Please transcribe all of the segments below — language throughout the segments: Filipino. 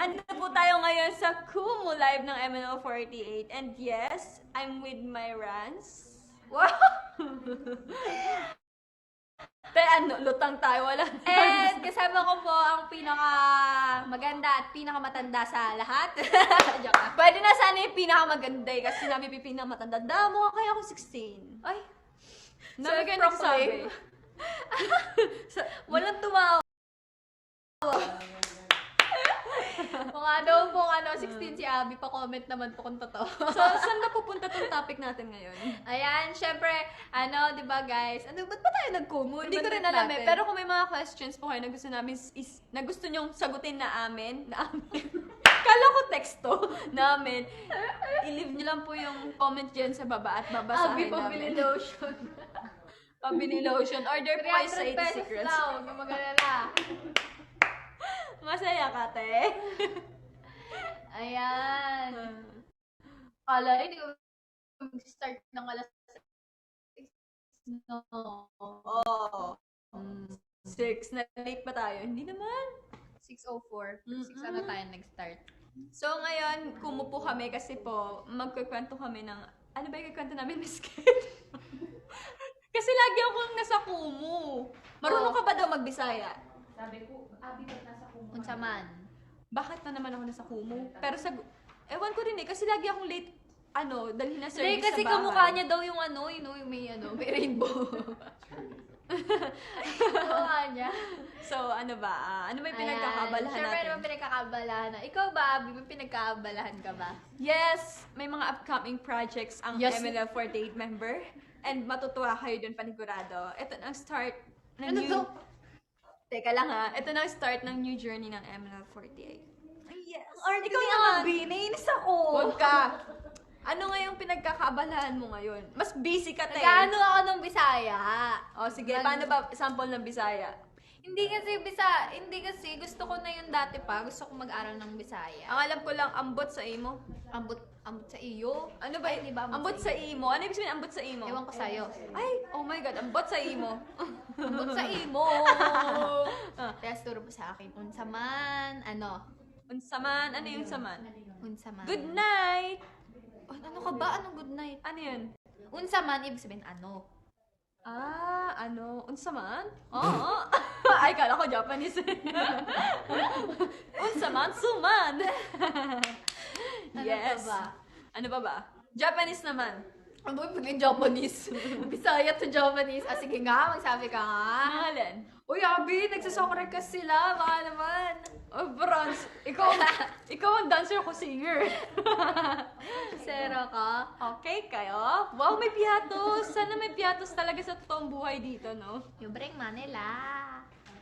Andito po tayo ngayon sa Kumu Live ng MNO48. And yes, I'm with my Rans. Wow! Pero ano, lutang tayo, wala. And kasama ko po ang pinaka maganda at pinakamatanda sa lahat. Joke lang. Pwede na sana yung pinakamaganda eh, kasi sinabi yung pinakamatanda. Damo kaya ako 16. Ay, Nabi kayo nagsabi. walang tumawa. Kung ano, 16 si Abby, pa-comment naman po kung totoo. So, saan na pupunta tong topic natin ngayon? Ayan, syempre, di ba guys? Ba't ba tayo nag-kumu? Hindi ko rin alam eh. Pero kung may mga questions po kayo na gusto namin na gusto nyong sagutin na amin. Kala ko teksto namin. I-leave nyo lang po yung comment dyan sa baba at babasahin Abby, pabili namin. lotion. Pabili lotion. Order po kayo sa 300 80 pesos Secrets. daw, huwag kang mag-alala. Masaya ka, te. Ayan. Kala rin, hindi ko mag-start ng alas 6. No. Oo. 6. Na-late pa tayo. Hindi naman. 6:04. Mm-mm. 6 ano tayo nag-start. So, ngayon, kumupo kami kasi po, magkikwento kami ng, ano ba yung kikwento namin, Miss Kate? Kasi lagi akong nasa Kumu. Marunong ka ba daw magbisaya? Sabi ko, Abi, ba't nasa kumo? Unsa man. Bakit na naman ako nasa Kumu? Pero sa, ewan ko rin eh, kasi lagi akong late, dalhin na Hindi, service kasi sa bahay. kamukha niya daw yung may rainbow. Kamukha niya. So, ano ba? Ano ba yung pinagkakabalahan Siyempre natin? naman pinagkakabalahan na. Ikaw ba, Abby, may pinagkakabalahan ka ba? Yes, may mga upcoming projects ang Yes. MNL48 member. And matutuwa kayo dun panigurado. Ito na ang start ng Ano new... to? Teka lang ha. Ito na ang start ng new journey ng MNL48. Yes. Ikaw Ikaw ni naman. Abby, nainis ako. Huwag ka. Ano nga yung pinagkakaabalahan mo ngayon? Mas busy ka, te. Nag-ano ako ng Bisaya. O sige, paano ba sample ng Bisaya? Hindi kasi gusto ko na yung dati pa, gusto ko mag-aral ng Bisaya. Ang alam ko lang, ambot sa imo. Ambot sa iyo. Ano ba? Ay, di ba ambot sa imo? Ano ibig sabihin ambot sa imo? Ewan ko sa'yo. Ay, oh my God, ambot sa imo. Ambot sa imo. Ah. Kaya turo mo sa akin, unsa man, Unsaman? Ano yung saman? unsa man. Good night! Ano ka ba? Anong good night? Ano yun? Unsa man, ibig sabihin ano? Unsaman? Oo. Ay, kala ko Japanese. Unsaman? Suman! Yes. Ano pa ba? Ano pa ba? Japanese naman. Ano ba yung Japanese? Bisaya to Japanese. Sige nga, magsabi ka nga. Pangalan? Uy, Abby, nagsasoccer ka sila. Baka naman. Oh, bronze. Ikaw ang dancer ko singer. Zero ka. Okay kayo? Wow, may piatos. Sana may piatos talaga sa totoong buhay dito, no? You bring Manila.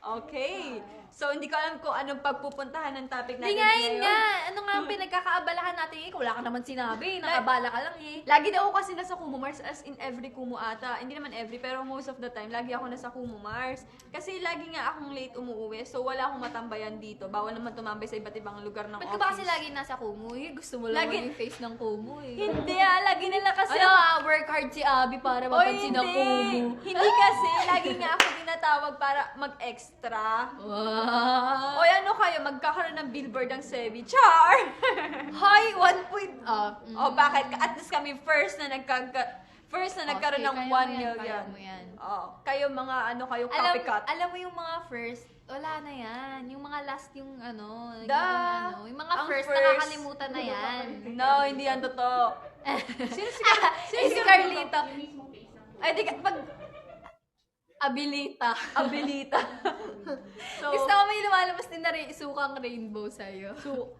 Okay. So, hindi ko alam kung anong pagpupuntahan ng topic natin Hindi nga, yun ngayon. nga. Ano nga ang pinagkakaabalahan natin? Ikaw, wala ka naman sinabi. Nakabala ka lang eh. Lagi na ako kasi nasa Kumu Mars, as in every Kumu ata. Hindi naman every, pero most of the time, lagi ako nasa Kumu Mars. Kasi lagi nga akong late umuwi, so wala akong matambayan dito. Bawal naman tumambay sa iba't ibang lugar ng Ba't office. ka ba kasi lagi nasa Kumu? Eh, gusto mo lang Lagi- yung face ng Kumu eh. Hindi lagi nila kasi... Work hard si Abby para Oy, mapansin ng Kumu. Hindi kasi, lagi nga ako tinatawag para mag-extra. Wow. Oy, ano kayo, magkakaroon ng billboard ang Sevi. Char! Hi, 1 point. O bakit? At least kami first na nagkaroon ng 1 million. Kaya mo yan. Oh, kayo mga kayo Alam, copycat. alam mo yung mga first, wala na yan. Yung mga last yung nagiging Da! yung mga Ang first, first. nakakalimutan na yan. No, hindi yan totoo. Sino si Eh, si Carlito. Yung mismong face ng Ay, di ka, pag Abilita. abilita. So, Gusto ko may lumalabas din na sukang rainbow sa'yo. so,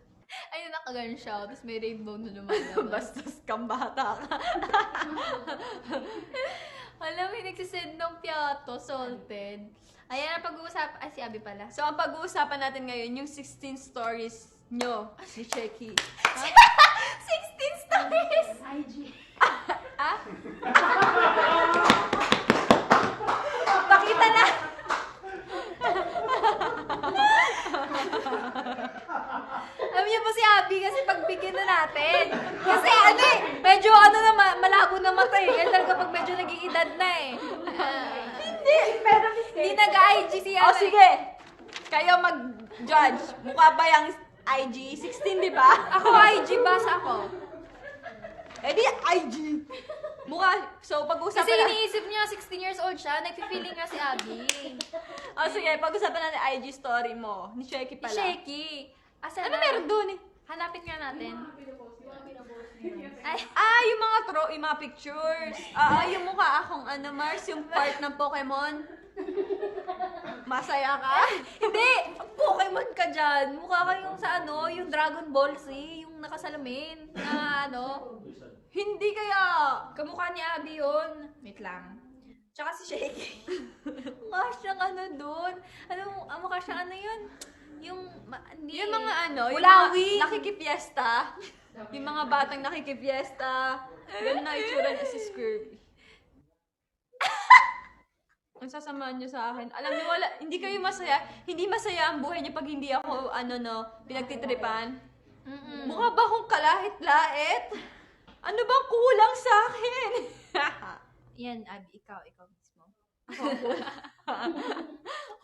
Ayun, nakaganon siya. Tapos may rainbow na lumalabas. bastos kang bata ka. Alam mo, nagsisend ng piato, salted. Ayan ang pag-uusap. Ay, si Abby pala. So, ang pag-uusapan natin ngayon, yung 16 stories nyo ni Checky. 16 stories! IG. Ah? Pakita na! Alam niyo po si Abby kasi pagbigyan na natin. Kasi medyo malabo na mata eh. Kaya talaga pag medyo nag-iedad na eh. Hindi nag-IG si O sige, kayo mag-judge. Mukha ba yung IG 16, di ba? Ako IG, basa ako. Eh di IG. Mukha. So, Kasi pag-uusapan na... iniisip niya, 16 years old siya, nagpi-feeling nga si Abby. Oh, sige, pag-usapan natin IG story mo. Ni Sheki Si pala. Shaky. Asa Ano na? meron doon eh? Hanapin nga natin. Ay, Yung mga yung mga pictures. Yung mukha akong Mars, yung part ng Pokemon. Masaya ka? hindi! Pokemon ka dyan. Mukha ka yung sa yung Dragon Ball Z, yung nakasalamin. Na Hindi kaya. kamukha ni Abby yun. Wait lang. Tsaka si Shaky. mukha siyang doon. Mukha siyang yun? Yung, hindi. Yung mga yung Ulawi. mga nakikipiesta. Yung mga batang nakikipiesta. Yun na itsura niya si Scurvy. Ang sasamahan niyo sa akin. Alam niyo, hindi kayo masaya. Hindi masaya ang buhay niyo pag hindi ako, pinagtitripan. Mm-mm. Mukha ba akong kalahit-lait? Ano bang kulang sa akin? Yan, Abby, ikaw mismo.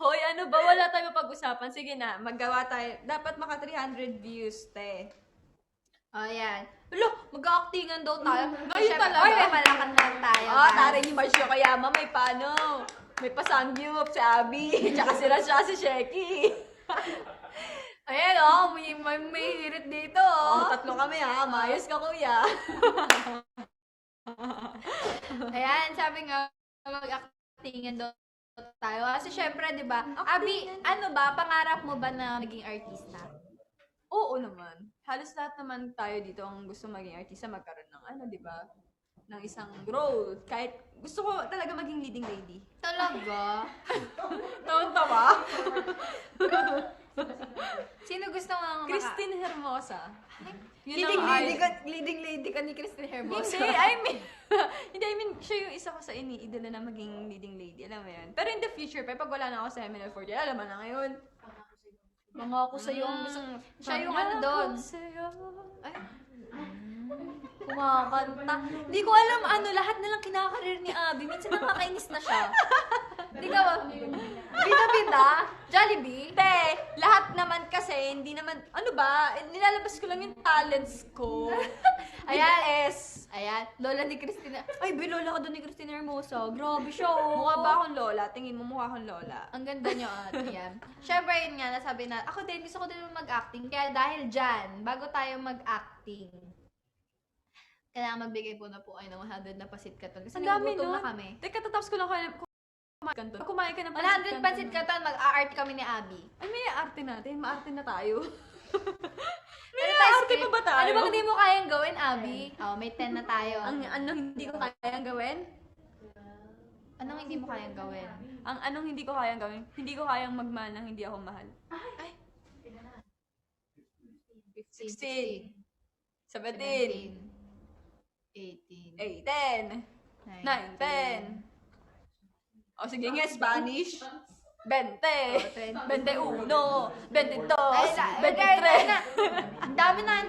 Hoy, ano ba? Wala tayong pag-usapan. Sige na, maggawa tayo. Dapat maka 300 views, te. Oh, yan. Lo, mag-actingan daw tayo. Ngayon talaga? Oy, may malakan lang tayo. Taray ni Marcio Kayama, may paano? May pasangyup si Abby, tsaka si Rasha, si Sheki. Ayan, may hirit dito, Tatlo kami ha, mayos ka kuya. Ayan, sabi nga, mag-actingan daw tayo. Kasi syempre, di ba? Abby, pangarap mo ba na maging artista? Oo naman. Halos lahat naman tayo dito ang gusto maging artista, magkaroon ng di ba? Ng isang role. Kahit gusto ko talaga maging leading lady. Talaga? Tawa-tawa. Sino gusto mo Christine Hermosa. Yun Leading ang lady idol. ka, leading lady ka ni Christine Hermosa. Hindi, I mean, siya yung isa ko sa iniidolo na maging leading lady. Alam mo yan. Pero in the future, pag wala na ako sa MNL40, alam mo na ngayon. Mga ako sa'yo ang gusto. Siya yung doon. Ay. Kumakanta. Hindi ko alam lahat na lang kinakarir ni Abby. Minsan nakakainis na siya. Hindi ka ba? Bida-bida? Jollibee? Te, lahat naman kasi, hindi naman, nilalabas ko lang yung talents ko. Ayan. S. Ayan. Lola ni Christina. Ay, bilola ka doon ni Christina Hermosa. Grabe siya, Mukha ba akong lola? Tingin mo mukha akong lola. Ang ganda niya, yan. Syempre, yun nga, nasabi na, ako din, gusto ko din mag-acting. Kaya dahil dyan, bago tayo mag-acting, kailangan magbigay po na po kayo ng 100 na pasit katon. Kasi Ang dami nagugutom nun. na kami. Teka, tatapos ko lang kayo kumain ka doon. Kumain ka ng 100 pasit katon, mag-a-art kami ni Abby. Ay, may arte natin. Maarte na tayo. Ano arte pa ba tayo? Ano bang hindi mo kayang gawin, Abby? May 10 na tayo. Anong hindi ko kayang gawin? Anong hindi mo kayang gawin? Ang anong hindi ko kayang gawin? Hindi ko kayang magmahal ng hindi ako mahal. Ay! 16, 17, 17, 18, 18, 9, 10. O sige nga, Spanish. 20, 21, 22, 23. Ang dami na.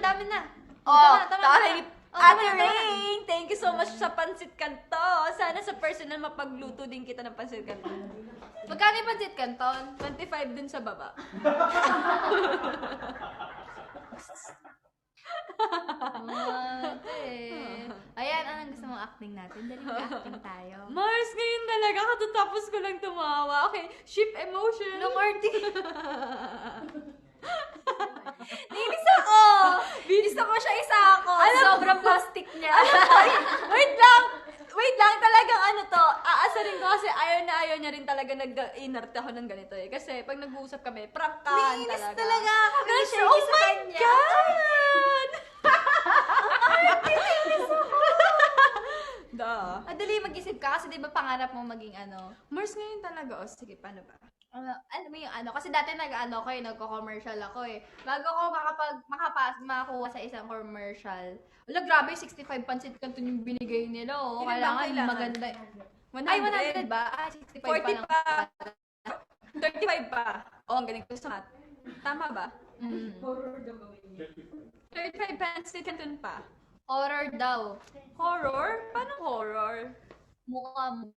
Ate Tama na. Rain, thank you so much sa pansit kanto. Sana sa personal mapagluto din kita ng pansit kanto. Magkano yung pancit canton? 25 dun sa baba. Ayan, anong gusto mong acting natin? Dali mag-acting tayo. Mars, ngayon talaga, katatapos ko lang tumawa. Okay, ship emotion. No, Marty. Nainis ako! Gusto ko siya isa ako. Sobrang plastic niya. Wait lang, talagang aasarin ko kasi ayaw niya rin talaga nag-inarte ako ng ganito eh. Kasi pag nag-uusap kami, prank ka Nainis talaga kami ni Kasi, Shaggy oh sa my kanya. God! Madali mag-isip ka kasi di ba pangarap mo maging Mars ngayon talaga. O, sige, paano ba? alam mo yung kasi dati nagko-commercial ako eh. Bago ko makakuha sa isang commercial. Wala, grabe, 65 pancit canton yung binigay nila, oh. Ilan Kailangan bang kailangan? maganda. 100. Ay, 100 ba? 65 pa 40 lang. pa. 35 pa. Oh, ang galing ko sa math. Tama ba? Mm. 35 pansit canton pa. Horror daw. Horror? Paano horror? Mukha mo.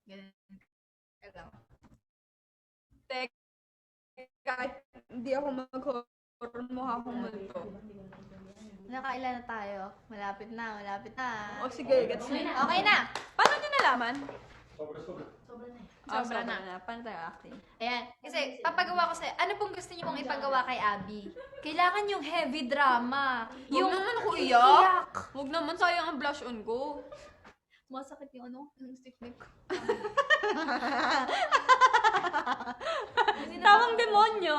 Ganun. Lang. kahit hindi ako mag-horror, mukha akong multo. Nakailan na tayo? Malapit na, malapit na. O sige, gets na. Okay na! Paano nyo nalaman? Sobra na. Paano tayo acting? Ayan. Kasi, papagawa ko sa'yo. Ano pong gusto niyo pong ipagawa kay Abby? Kailangan yung heavy drama. Yung naman ako iyak. Huwag naman, sayang ang blush on ko. Masakit yung ano, yung stick neck ko. Tawang demonyo.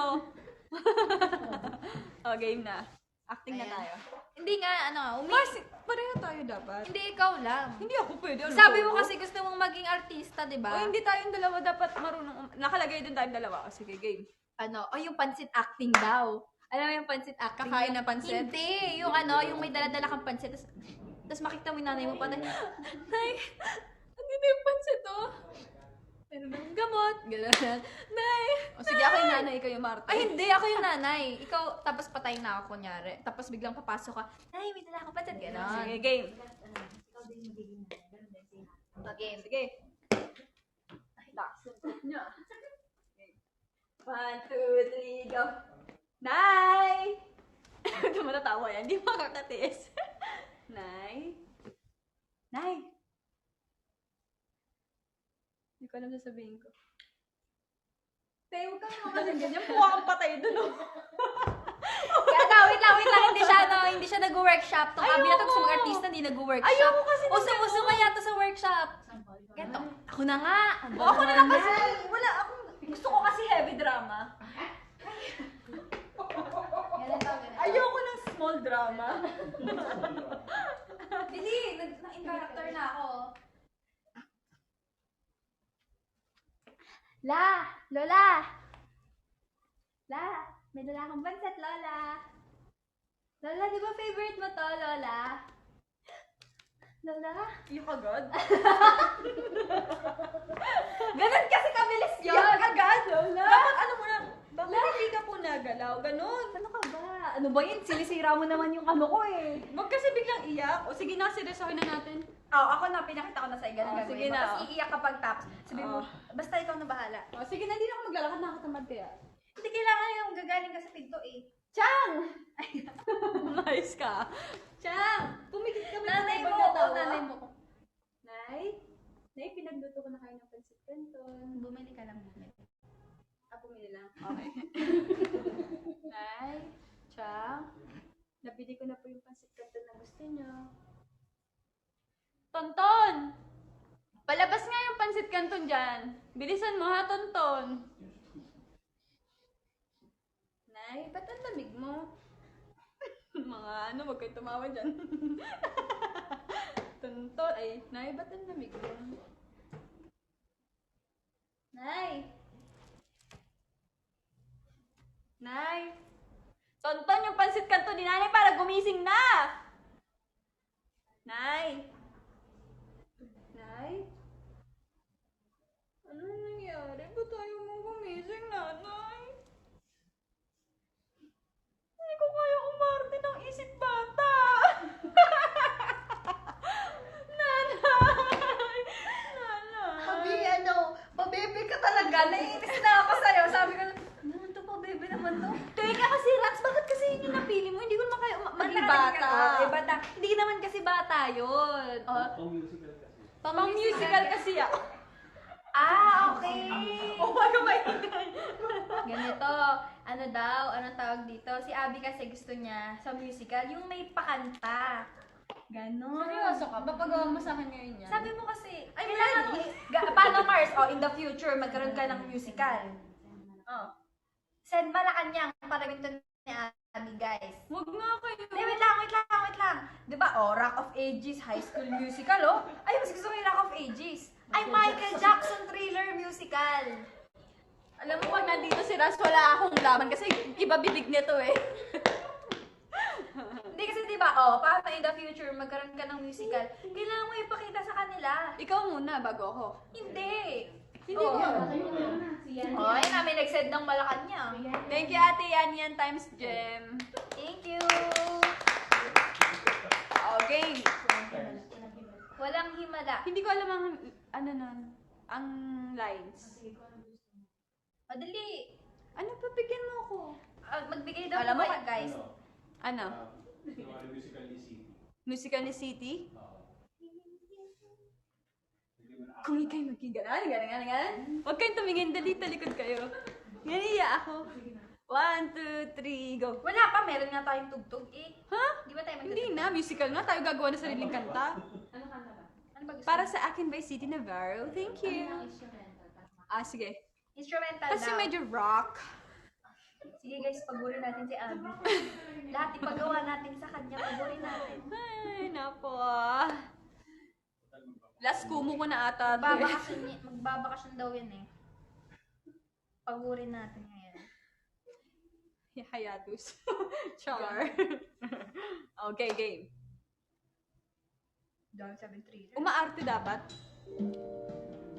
O, game na. Acting na Ayan. tayo. Hindi nga, Mas, pareho tayo dapat. Hindi ikaw lang. Hindi ako pwede. Ano Sabi to? mo kasi gusto mong maging artista, di O, ba? hindi tayong dalawa dapat marunong. Nakalagay din tayong dalawa. O, sige, game. Yung pansit acting daw. Alam mo yung pansit acting? Kakain na pansit? Hindi. Yung yung may dala-dala kang pansit. Tapos makita mo yung nanay mo pa. Nay, andito yung pansit, oh. Pero ng gamot. Gano'n. Nay. O, sige, ako yung nanay, ikaw yung Marte. Ay, hindi. Ako yung nanay. Ikaw, tapos patayin na ako, kunyari. Tapos biglang papasok ka. Nay, may dala akong pansit. Gano'n. Sige, game. Okay. Sige. Laksan niya. 1, 2, 3, go. Nay! Hindi mo natatawa yan. Hindi makakatiis. Nay? Nay! Hindi ko alam sasabihin ko. Tay, huwag kang naman kasi ganyan. Mukha kang patay dun, oh. Kaya daw, wait lang. Hindi siya nag-workshop. Tong Ayoko. Abby na to sa mga artista, hindi nag-workshop. Ayoko kasi ng Uso kaya to sa workshop. Ganto. Ako na nga. O, ako na lang kasi. Wala akong... Gusto ko kasi heavy drama. Ganito. Ayoko ng small drama. Hindi, nag-in character na ako. Lola! May dala akong pansit, Lola. Lola, di ba favorite mo to, Lola? Lola? Yung agad? Ganun kasi kabilis yun! Yung agad? Lola! Dapat ano mo na, bakit hindi ka po nagalaw? Ganon. Ano ka ba? Ano ba yun? Sinisira mo naman yung ano ko eh. Huwag kasi biglang iyak. O sige na, seryosohin na natin. Ako na, pinakita ko na sa'yo. Ganun Oh, gagawin sige mo. na, Tapos iiyak kapag tapos. Sabi mo, Oh. basta ikaw na bahala. O sige na, hindi na ako maglalakad, nakakatamad kaya. Hindi kailangan yung gagaling ka sa pinto eh. Chang! Nice ka. Chang! Pumikit kami Nanay mo ibang ko, natawa. nanay mo ko. Nay? Nay, pinagluto ko na kayo ng pansit canton. Bumili ka lang bumili. Pumili lang. Okay. Nay, Chang, nabili ko na po yung pansit canton na gusto nyo. Tonton! Palabas nga yung pansit canton dyan. Bilisan mo ha, Tonton. Nay, ba't ang lamig mo? Mga ano, wag kayo tumawa dyan. Tonton, ay, Nay, ba't ang lamig mo? Nay! Nay! Tonton, yung pansit canton ni Nanay para gumising na! Nay! Nay? Ano nangyari? Ba't tayo mo gumising, Nanay? Hindi ko kaya umarte ng isip bata! Nanay! Nanay! Pabebe ka talaga. Naiinis na ako sa'yo. Sabi ko, ano to, pabebe naman to. Teka kasi, Rax, bakit kasi yun yung napili mo? Hindi ko naman kaya maging bata. Bata. Hindi naman kasi bata yun. Pang-musical kasi ako. Okay. Oh my God! Ganito, anong tawag dito? Si Abby kasi gusto niya sa musical, yung may pakanta. Ganon. Seryoso ka? Papagawa mo sa akin ngayon yan? Sabi mo kasi, I'm kailangan, paano Mars, in the future, magkaroon ka ng musical. Oh. Send Malacanang para ganito ni Abby, guys. Huwag nga kayo. Hindi, wait lang. Di ba, Rock of Ages, High School Musical, Ay, mas gusto ko yung Rock of Ages. Ay, Michael Jackson Thriller Musical. Alam mo, pag nandito si Ras, wala akong laban kasi iba bibig nito eh. Hindi kasi di ba, paano in the future magkaroon ka ng musical, kailangan mo ipakita sa kanila. Ikaw muna, bago ako. Hindi. Hindi ko. Ay, namin nag-send ng Malacanang. Thank you, Ate Yan times Gem. Thank you. Okay. Walang himala. Hindi ko alam ang lines. Madali. Ano ba Magbigay daw Alam po mo kayo, guys. Ano? Musical ni City. Musical ni City? Oo. Hindi mo na Kung ikaw'y magkigalan, ganan. Huwag kayong tumingin, dali, talikod kayo. Ganiya ako. 1, 2, 3, go. Wala pa, meron nga tayong tugtog eh. Ha? Di ba tayo Hindi na, musical nga. Tayo gagawa ng sariling kanta. Ano kanta ba? Ano ba gusto Para mo? sa akin by City Navarro. Thank you. Ano ang instrumental? Ah, sige. Instrumental Kasi daw. medyo rock. Sige guys, pagurin natin si Abby. Lahat ipagawa natin sa kanya, pagurin natin. Ay, napo. Last kumo ko na ata. to eh. Magbabakasyon daw yan eh. Pagurin natin ngayon. Hayatus. Char. Okay, game. Dahil sabi 3. Umaarte dapat.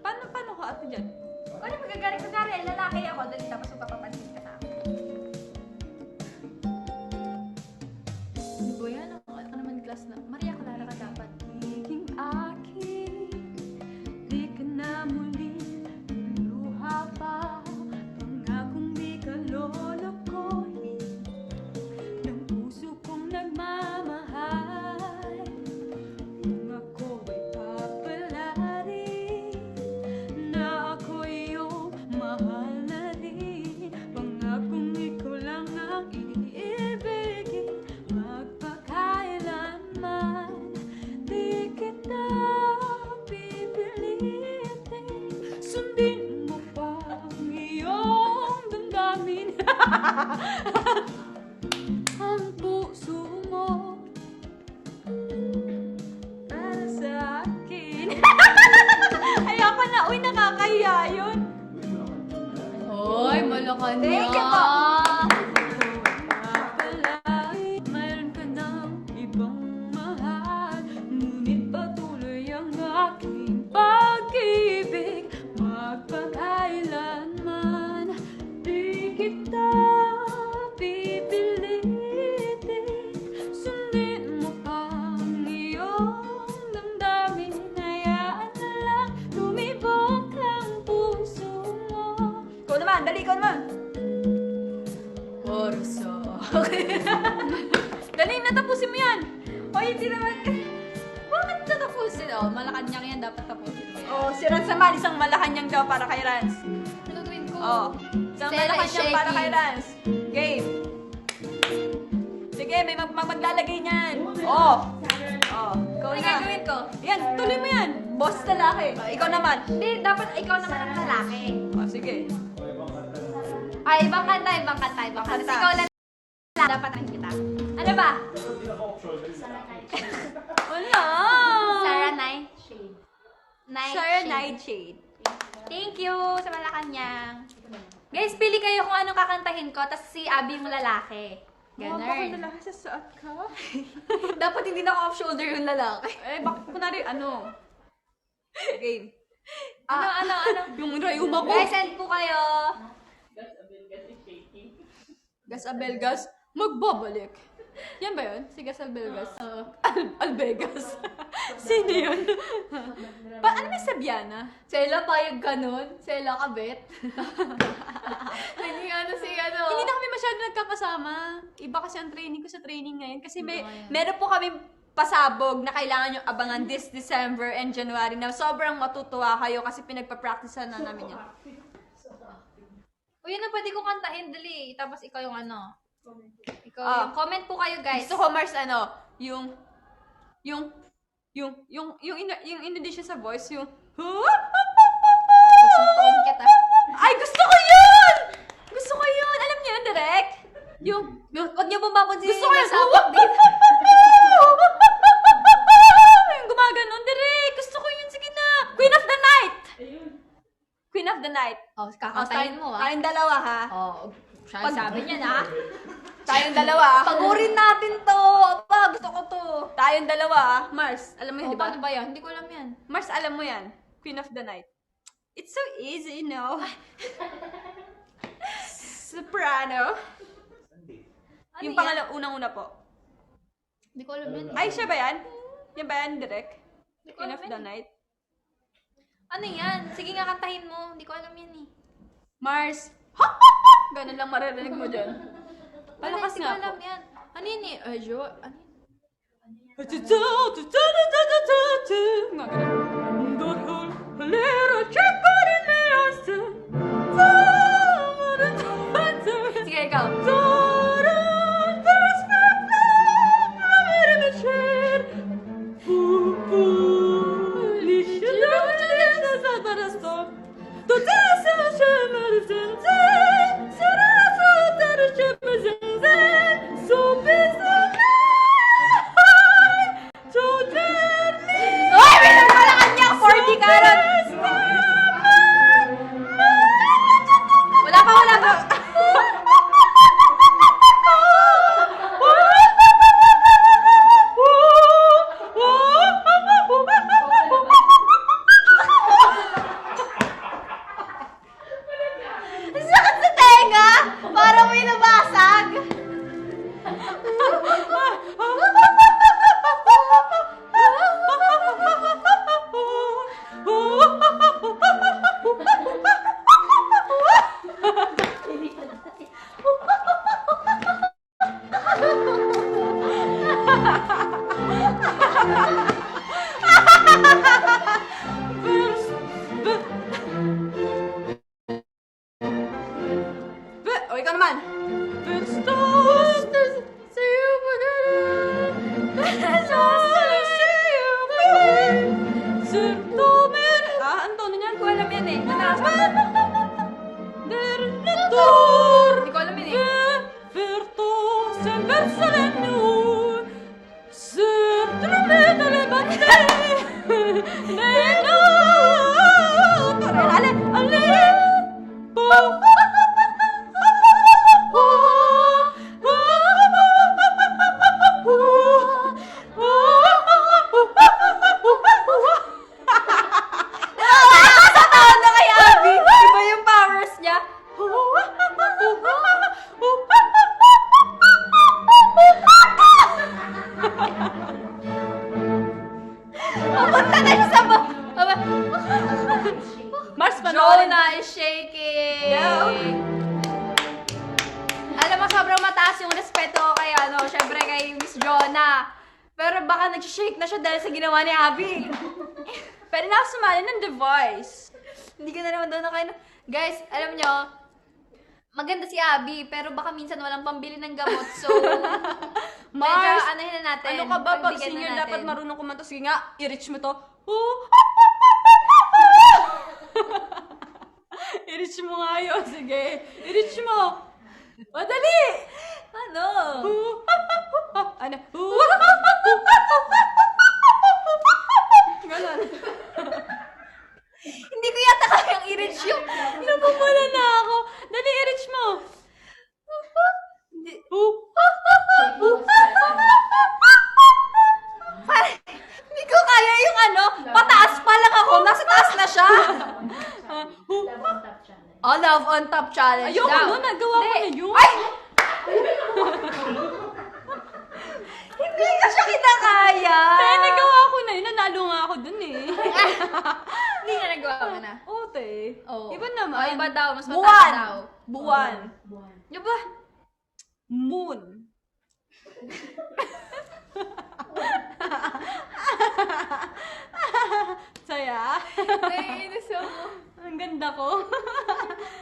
Paano ka ate dyan? Ano magagaling sa Gary? Lalaki ako. Dali tapos magpapapansin ka sa akin. Ano ba yan? Ano naman class na? Maria Clara ka dapat. Higing akin, di ka na muli luha pa. Pangakong di ka lolokohin ng puso kong nagmamahal. Kung ako ay papalari na ako iyong mahal na rin. Pangakong ikaw lang ang iibigin magpakailanman. Di kita pipilitin, sundin mo pa ang iyong damdamin. Ang puso mo para sa akin. Ayoko na, uy, nakakahiya yun. Hoy, malakan Thank you po. Mayroon ka ng ibang mahal, ngunit patuloy ang aking pag-ibig. Magpakailanman, di kita pipilitin, sundin mo pa ang iyong damdamin. Hayaan na lang lumibok ang puso mo. Ikaw naman, dali, ikaw naman. Orso. Dali, natapusin mo yan. Hoy, hindi naman. Bakit tatapusin? Oh, Malacanang yan dapat tapusin mo yan. Oh, si Rans naman, isang Malacanang daw para kay Rans. Ano gawin ko? Oh, isang Sela is Malacanang para shaking. kay Rans. Game. Sige, may maglalagay niyan. Oh. Oh, ikaw Ano na. gagawin ko? Yan, tuloy mo yan. Boss lalaki. Ikaw naman. Hindi, dapat ikaw naman ang lalaki. Oh, sige. Ay, ibang kanta. Kasi ikaw lang dapat ang kita. Ano ba? Wala. Sarah Nightshade. Sarah Nightshade. Thank you sa Malacanang. Guys, pili kayo kung anong kakantahin ko, tapos si Abby yung lalaki. Baka Ganun. lalaki sa suot ka. Dapat hindi na off-shoulder yung lalaki. Eh, bakit kunwari, ano? Game. Ano? Yung rayuma ko. Guys, send po kayo. Gas Abelgas, magbabalik. Yan ba yun? Si Gas Abelgas? Albegas. Sino yun? Ano may Sabiana? Sela, payag ka nun. Sela, kabet. Hindi Hindi na kami masyado nagkakasama. Iba kasi ang training ko sa training ngayon. Kasi Iba ngayon. meron po kami pasabog na kailangan yung abangan this December and January na sobrang matutuwa kayo kasi pinagpa-practice na namin yan. O yun ang pwede kong kantahin, dali. Tapos ikaw yung ano. Ikaw Ah. yung comment po kayo, guys. Gusto ko, Mars, ano, yung in addition sa voice, yung, Susuntukin kita. ay, gusto ko yun! Gusto ko yun! Alam niyo yun, direct? Yung, Huwag niyo bumapansin gusto ko yun! sapak dito. Yung gumaganon, direct! Gusto ko yun, sige na! Queen of the Night! Queen of the Night. Oh, kakantahin mo, ah. Tayong dalawa, ha? Oh, sabi niya na. Tayong dalawa, ha? Pagurin natin to. Apa, gusto ko to. Tayong dalawa, ha? Mars, alam mo yun, Oh, di ba? paano ba yan? Hindi ko alam yan. Mars, alam mo yan. Queen of the Night. It's so easy, you know? Soprano. Ano Yung yan? pangalan, unang-una po. Hindi ko alam yan. Ay, siya ba yan? Yan ba yan, direct? Hindi ko Queen alam of yan the eh. Night. Ano yan? Sige nga, kantahin mo. Hindi ko alam yan eh. Mars. Ganun lang maririnig mo dyan. Palakas Hindi ko nga alam po. yan. Ano yun eh? Ano yun? Mga ganun. Sige, ikaw. Uy! Bilang ko na kanyang 40 carats! Wala pa, wala pa. Ang sakit sa tenga! Parang may nabasag! O, ikaw naman. Ang tono niyan, ko alam yan eh. Mataas pa. Hindi ko alam yan eh. Tawad na kay Abby! Iba yung powers niya. Papunta na siya sa Mars, panoorin na. Jonah is shaking! Yeah. Alam mo, sobrang mataas yung respeto ko kay, syempre kay Miss Jonah. Pero baka nag-shake na siya dahil sa ginawa ni Abby. Pwede na ako sumali ng The Voice. Hindi ka na naman doon na kayo. Guys, alam nyo, maganda si Abby, pero baka minsan walang pambili ng gamot. So, Mars, medyo anahin na natin. ano ka ba pag pagbigyan na senior natin. dapat marunong kumanta? Sige nga, i-reach mo to. I-reach mo nga yun. Sige, i-reach mo. Madali! Ano? Ano? Ganon. Hindi ko yata kayang i-reach yung... Napumula na ako. Dali, i-reach mo. Hindi. Parang, hindi ko kaya yung pataas pa lang ako. Nasa taas na siya. Love on top channel. Oh, love on top challenge Ayoko daw. nun, nagawa ko na yun. Ay! Hindi ka siya kinakaya. Kaya nagawa ko na yun. Nanalo nga ako dun eh. Hindi na nagawa mo na. Ote. Oo. Iba naman. Oh, iba daw. Mas mataas Buwan. daw. Buwan. Buwan. Diba? Moon. Saya. Naiinis ako. Ang ganda ko.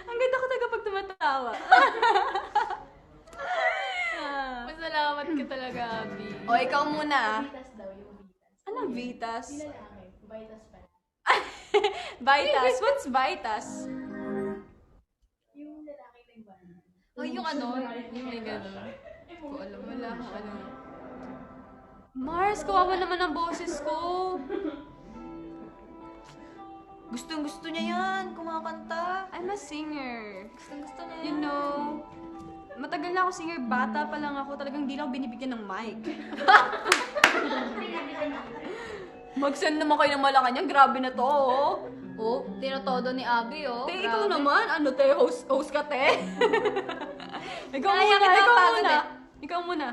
Ang ganda ko talaga pag tumatawa. Masalamat ka talaga, Abby. O, ikaw muna ah. Vitas daw, yung Vitas. Anong Vitas? Hindi lalaki. Vitas pa. Vitas? What's Vitas? Yung lalaki na iba. Oh, yung yung may gano'n. Ko alam, wala akong alam. Mars, kawawa naman ang boses ko. Gustong gusto niya yan, kumakanta. I'm a singer. Gustong gusto niya yan. You know, matagal na ako singer. Bata pa lang ako. Talagang di lang ako binibigyan ng mic. Mag-send naman kayo ng Malacanang. Grabe na to, oh. Oh, tinotodo ni Abby, oh. Te, ikaw Grabe. naman. Ano, te? Host ka, te. ikaw Kaya muna, kita ikaw pagod muna. eh. Ikaw muna.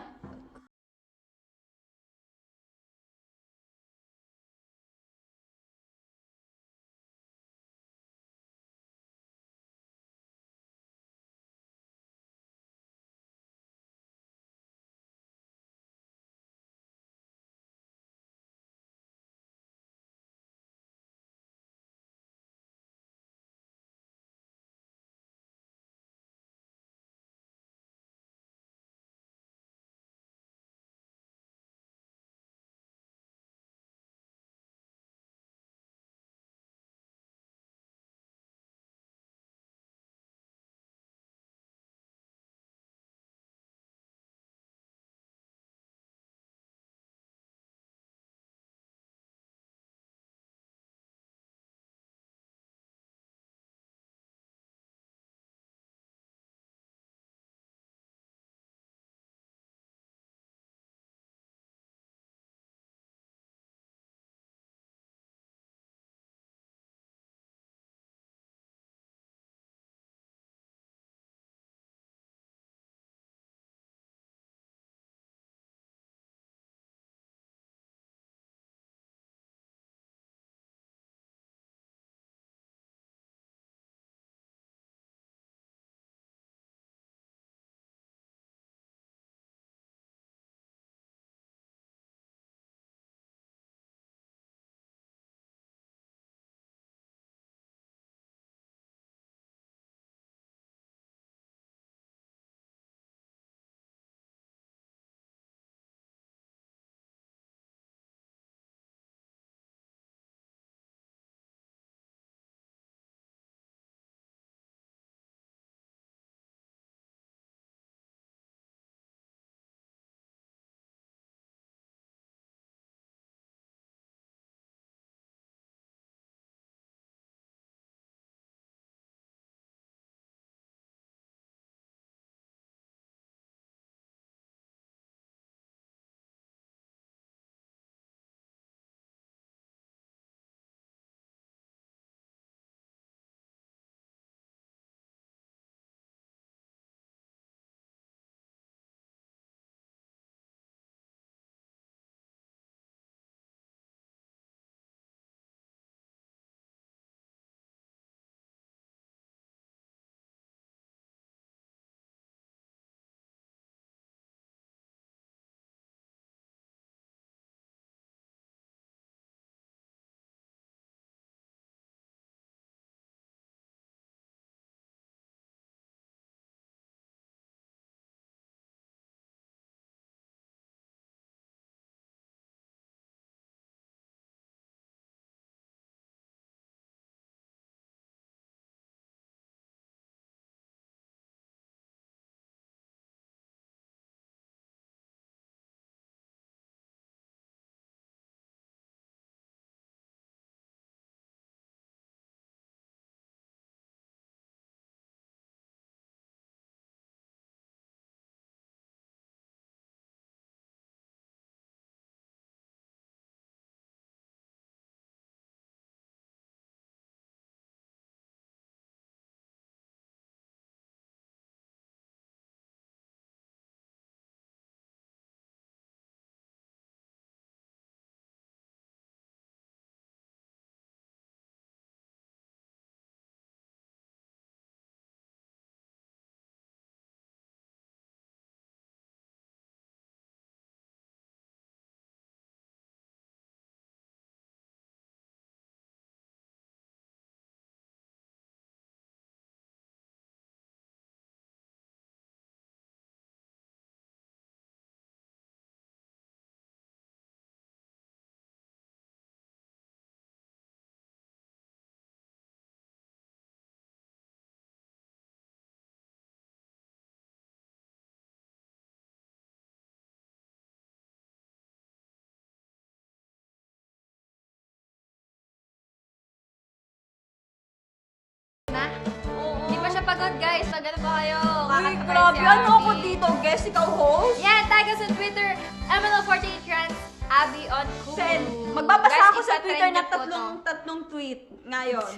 sumagot, guys. So, ganun ba kayo? Uy, Kakasabay grabe. si Ano ako Abby. dito? Guest, ikaw host? Yan, tag us on Twitter. MNL48 Trans, Abby on Kumu. Send. Magbabasa Guys, ako sa isa-trend Twitter niyo ng po to. tatlong tweet ngayon.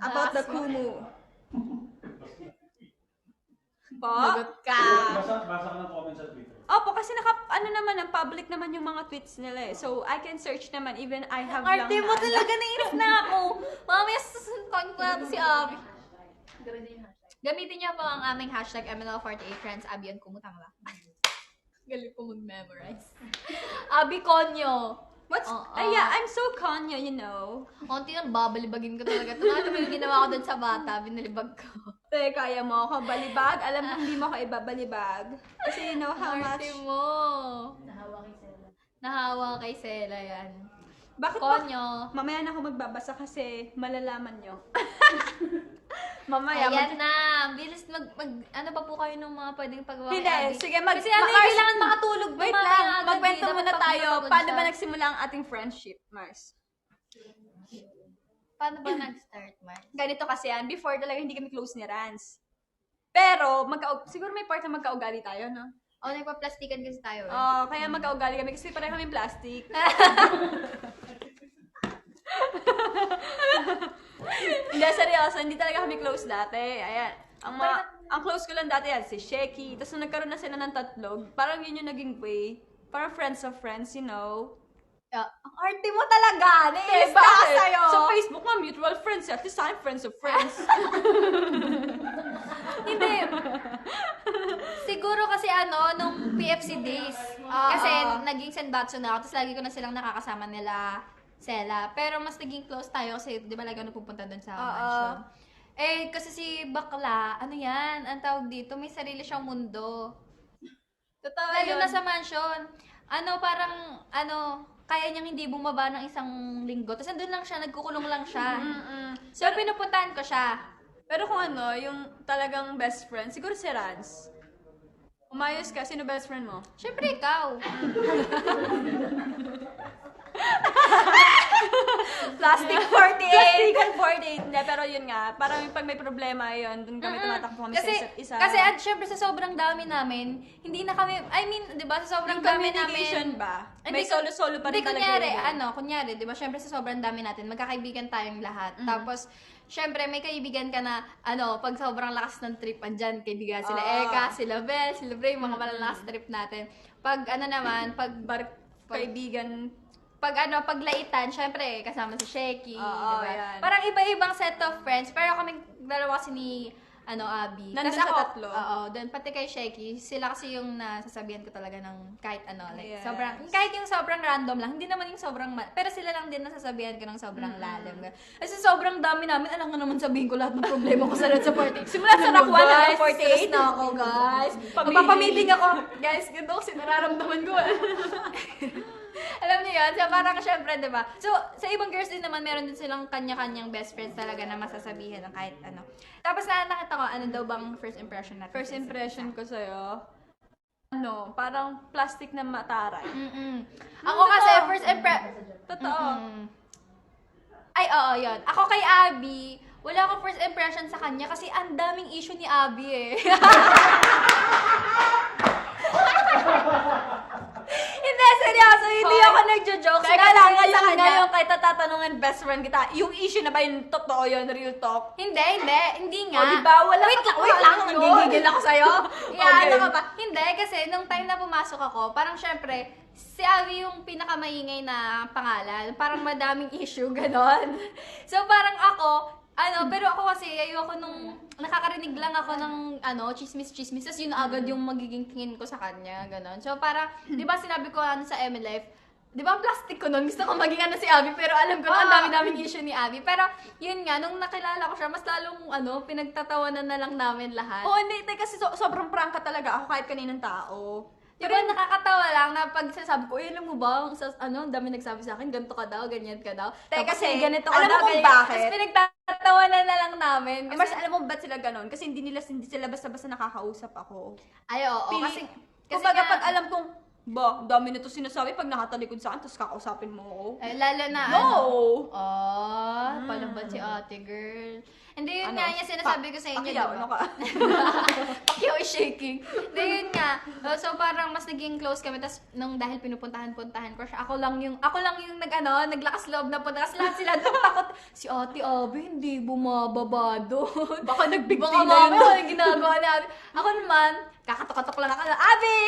About the Kumu. Po? Lagot ka. Basa ka ng comment sa Twitter. Opo, kasi ang public naman yung mga tweets nila eh. So, I can search naman even I have lang Arte mo na- talaga, nainis na ako. Mamaya susunod ko na si Abby. Gawin din yung hashtag. Gamitin niyo po ang aming hashtag MNL48 Trans, Abby on Kumu. Tama ba? Galing ko mag-memorize. Abby Konyo. What's... Oo. Yeah, I'm so Kanye, you know. Unti nang babalibagin ko talaga. Ito na yung ginawa ko dun sa bata, binalibag ko. Te, kaya mo ako balibag. Alam mo, hindi mo ako ibabalibag. Kasi you know how much... Arte mo. Nahawa kay Sela. Nahawa kay Sela yan. Bakit ba? Konyo. Mamaya na ako magbabasa kasi malalaman nyo. Mamaya. Ayan na. Bilis ano pa po kayo nung mga pwedeng pagawa kay Hindi, Abby? sige, Kasi ano yung kailangan makatulog. Wait Mamaya lang, agad, magkwento dapat muna tayo. pagpapagod Paano siya. ba nagsimula ang ating friendship, Mars? Paano ba nag-start, Mars? Ganito kasi yan, before talaga hindi kami close ni Rans. Pero, siguro may part na magkaugali tayo, no? O, nagpa-plastikan kasi tayo. Eh. Kaya magkaugali kami kasi pareho kami plastic. Hindi, seryoso, hindi talaga kami close dati. Ayan. Ang close ko lang dati yan, si Sheki. Tapos nung nagkaroon na sila ng tatlog, parang yun yung naging way. Parang friends of friends, you know? Ang arte mo talaga. Naiinis Diba? ka sa'yo. Sa Facebook nga, mutual friends. At least I'm friends of friends. Hindi. Siguro kasi nung PFC days. Kasi naging senbatsu na ako. Tapos lagi ko na silang nakakasama nila Sela. Pero mas naging close tayo kasi di ba lagi ako napupunta doon sa mansion. Eh, kasi si Bakla, ano yan? Ang tawag dito, may sarili siyang mundo. Totoo Lalo yun. na sa mansion. Kaya niyang hindi bumaba ng isang linggo. Tapos andun lang siya, nagkukulong lang siya. So, pinupuntahan ko siya. Pero kung yung talagang best friend, siguro si Rans. Umayos ka, sino best friend mo? Siyempre, ikaw. Plastic 48! Plastican 48! Hindi, pero yun nga, parang pag may problema yun, dun kami tumatakbo kami sa isa't isa. Kasi syempre sa sobrang dami namin, hindi na kami, di ba, sa sobrang yung dami communication namin, ba? Hindi, May solo-solo pa rin hindi, talaga kunyari, di ba, syempre sa sobrang dami natin, magkakaibigan tayong lahat. Tapos, syempre, may kaibigan ka na, pag sobrang lakas ng trip, andyan, kaibigan sila Eka, sila Bel, sila Bray, mga malalakas trip natin. Pag, kaibigan. Paglaitan, syempre, kasama si Sheki, Oo, di ba? yan. Parang iba-ibang set of friends, pero kami dalawa kasi ni, Abby. Nandun Tas sa ako, tatlo. Oo, doon, pati kay Sheki, sila kasi yung nasasabihan ko talaga ng kahit like, Yes. kahit yung sobrang random lang, hindi naman yung sobrang, pero sila lang din nasasabihan ko ng sobrang lalim. Kasi sobrang dami namin, alam nga naman sabihin ko lahat ng problema ko sa 48. Simula sa rock 1 hanggang 48. Stress na ako, guys. Magpapamiting ako. Guys, ganito kasi nararamdaman ko. Alam niyo yun? So, parang syempre, di ba? So, sa ibang girls din naman, meron din silang kanya-kanyang best friends talaga na masasabihan ng kahit ano. Tapos nakita ko, ano daw bang first impression natin? First impression ko sa'yo, parang plastic na mataray. Ako kasi, first impression... Totoo. Ay, oo, yun. Ako kay Abby, wala akong first impression sa kanya kasi ang daming issue ni Abby eh. Hindi, seryoso, hindi ako nagjo-joke. Teka Sinabi lang, ko sa kanya. ngayon kahit tatanungin best friend kita, yung issue na ba yun, totoo yun, real talk? Hindi nga. O, diba? Wala Wait ka- lang, ano yun? nanggigigil ako sa'yo. Okay. Ano ka ba? Hindi, kasi nung time na pumasok ako, parang syempre, si Abby yung pinakamaingay na pangalan. Parang madaming issue, ganon. So parang ako, pero ako kasi, ayoko nung, nakakarinig lang ako ng, chismis-chismis, tapos yun agad yung magiging tingin ko sa kanya, ganon. So parang, di ba sinabi ko sa MLF, di ba ang plastic ko nun, gusto ko maging si Abby, pero alam ko na ang dami-daming issue ni Abby. Pero, yun nga, nung nakilala ko siya, mas lalong, pinagtatawanan na lang namin lahat. Oo, hindi, kasi sobrang prangka talaga ako kahit kaninang tao. Di ba nakakatawa lang na pag sasabi ko, alam mo ba, ang dami nagsabi sa akin, ganito ka daw, ganyan ka daw. Teka, Tapos kasi, ganito ka alam mo daw, kung ganyan. bakit? Tapos pinagtatawanan na lang namin. Mas alam mo ba't sila ganon? Kasi hindi sila basta-basta nakakausap ako. Ay, oo. Kasi kasi kumbaga nga- pag alam kong, dami nito sinasabi pag nakatalikod sa akin, tapos kakausapin mo ako. Ay, lalo na No! palambat si ate girl. Hindi, yun nga yung sinasabi ko sa inyo, Pacquiao, diba? ano ka? Pacquiao is shaking. Hindi, yun nga. So, parang mas naging close kami. Tapos, nung dahil pinupuntahan-puntahan ko siya, ako lang yung naglakas loob na punta. Kasi lahat sila doon takot. Si Ate Abby, hindi bumababa doon. Baka nagbigti Baka na yun. mamaya yung ginagawa ni Abby. Ako naman, kakatok-katok lang ako na, Abby!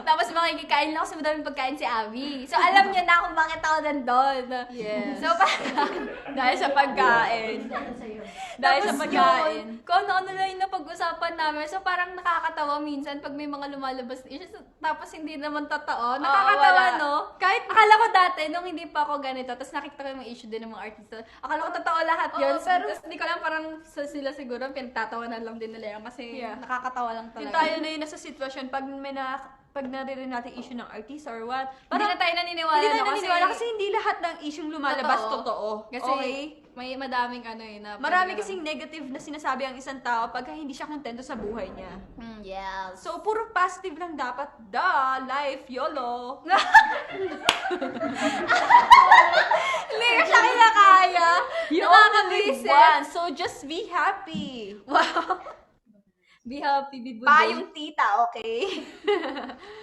Tapos makikikain lang kasi madaming pagkain si Abby. So, alam niya na kung bakit ako nandun. Yes. So, parang, Dahil sa pagkain. Sa'yo. Dahil sa tapos pagkain. yun, kung ano-ano lang yung napag-usapan namin. So, parang nakakatawa minsan pag may mga lumalabas na issues, tapos hindi naman totoo. Nakakatawa, wala. no? Kahit Akala ko dati, nung hindi pa ako ganito, tapos nakita ko yung mga issue din ng mga artista. Akala ko totoo lahat yun. Oo, pero- Tapos hindi ko lang parang sila siguro, pinagtatawanan lang din nila yan. Kasi Yeah. nakakatawa lang Yung talaga. tayo na yun nasa sitwasyon, pag naririnig natin issue ng artist or what, Hindi na tayo naniniwala. hindi na no? naniniwala kasi hindi lahat ng issue lumalabas totoo. Kasi Okay? may madaming ano yun. Na Marami kasing negative na sinasabi ang isang tao pagka hindi siya kontento sa buhay niya. Yes. So, puro positive lang dapat. Life, YOLO. Hindi ko siya kinakaya. You only live Nakakabisit. once, so just be happy. Wow. Be happy, be good. Payong tita, okay?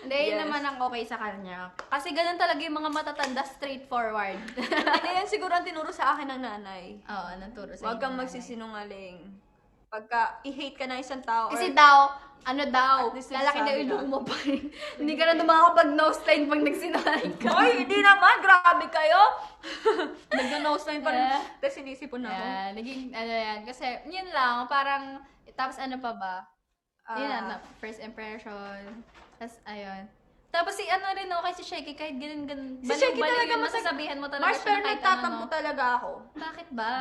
Hindi, yun Yes. naman ang okay sa kanya. Kasi ganun talaga yung mga matatanda, straightforward. Hindi yan siguro ang tinuro sa akin ng nanay. Oo, naturo sa Huwag inyo, kang nanay. magsisinungaling. Pagka i-hate ka ng isang tao Kasi or daw, ano daw, At least lalaki na nasasabi ulo na. mo pa rin. Hindi ka na makakapag nose line pag nagsinungaling ka. Ay, hindi naman. Grabe kayo. Nag-nose line pa rin. Yeah. Tapos sinisipon na ako. Yan, naging, ano yan. Kasi, yun lang, parang, tapos ano pa ba? Yun na, first impression. Tapos, ayun. Tapos si ano rin ako, kay si Shaky, kahit ganun. Si Shaky talaga yun, masasabihan mo talaga Mars, siya pero na kahit nagtatampo ano. talaga ako. Bakit ba?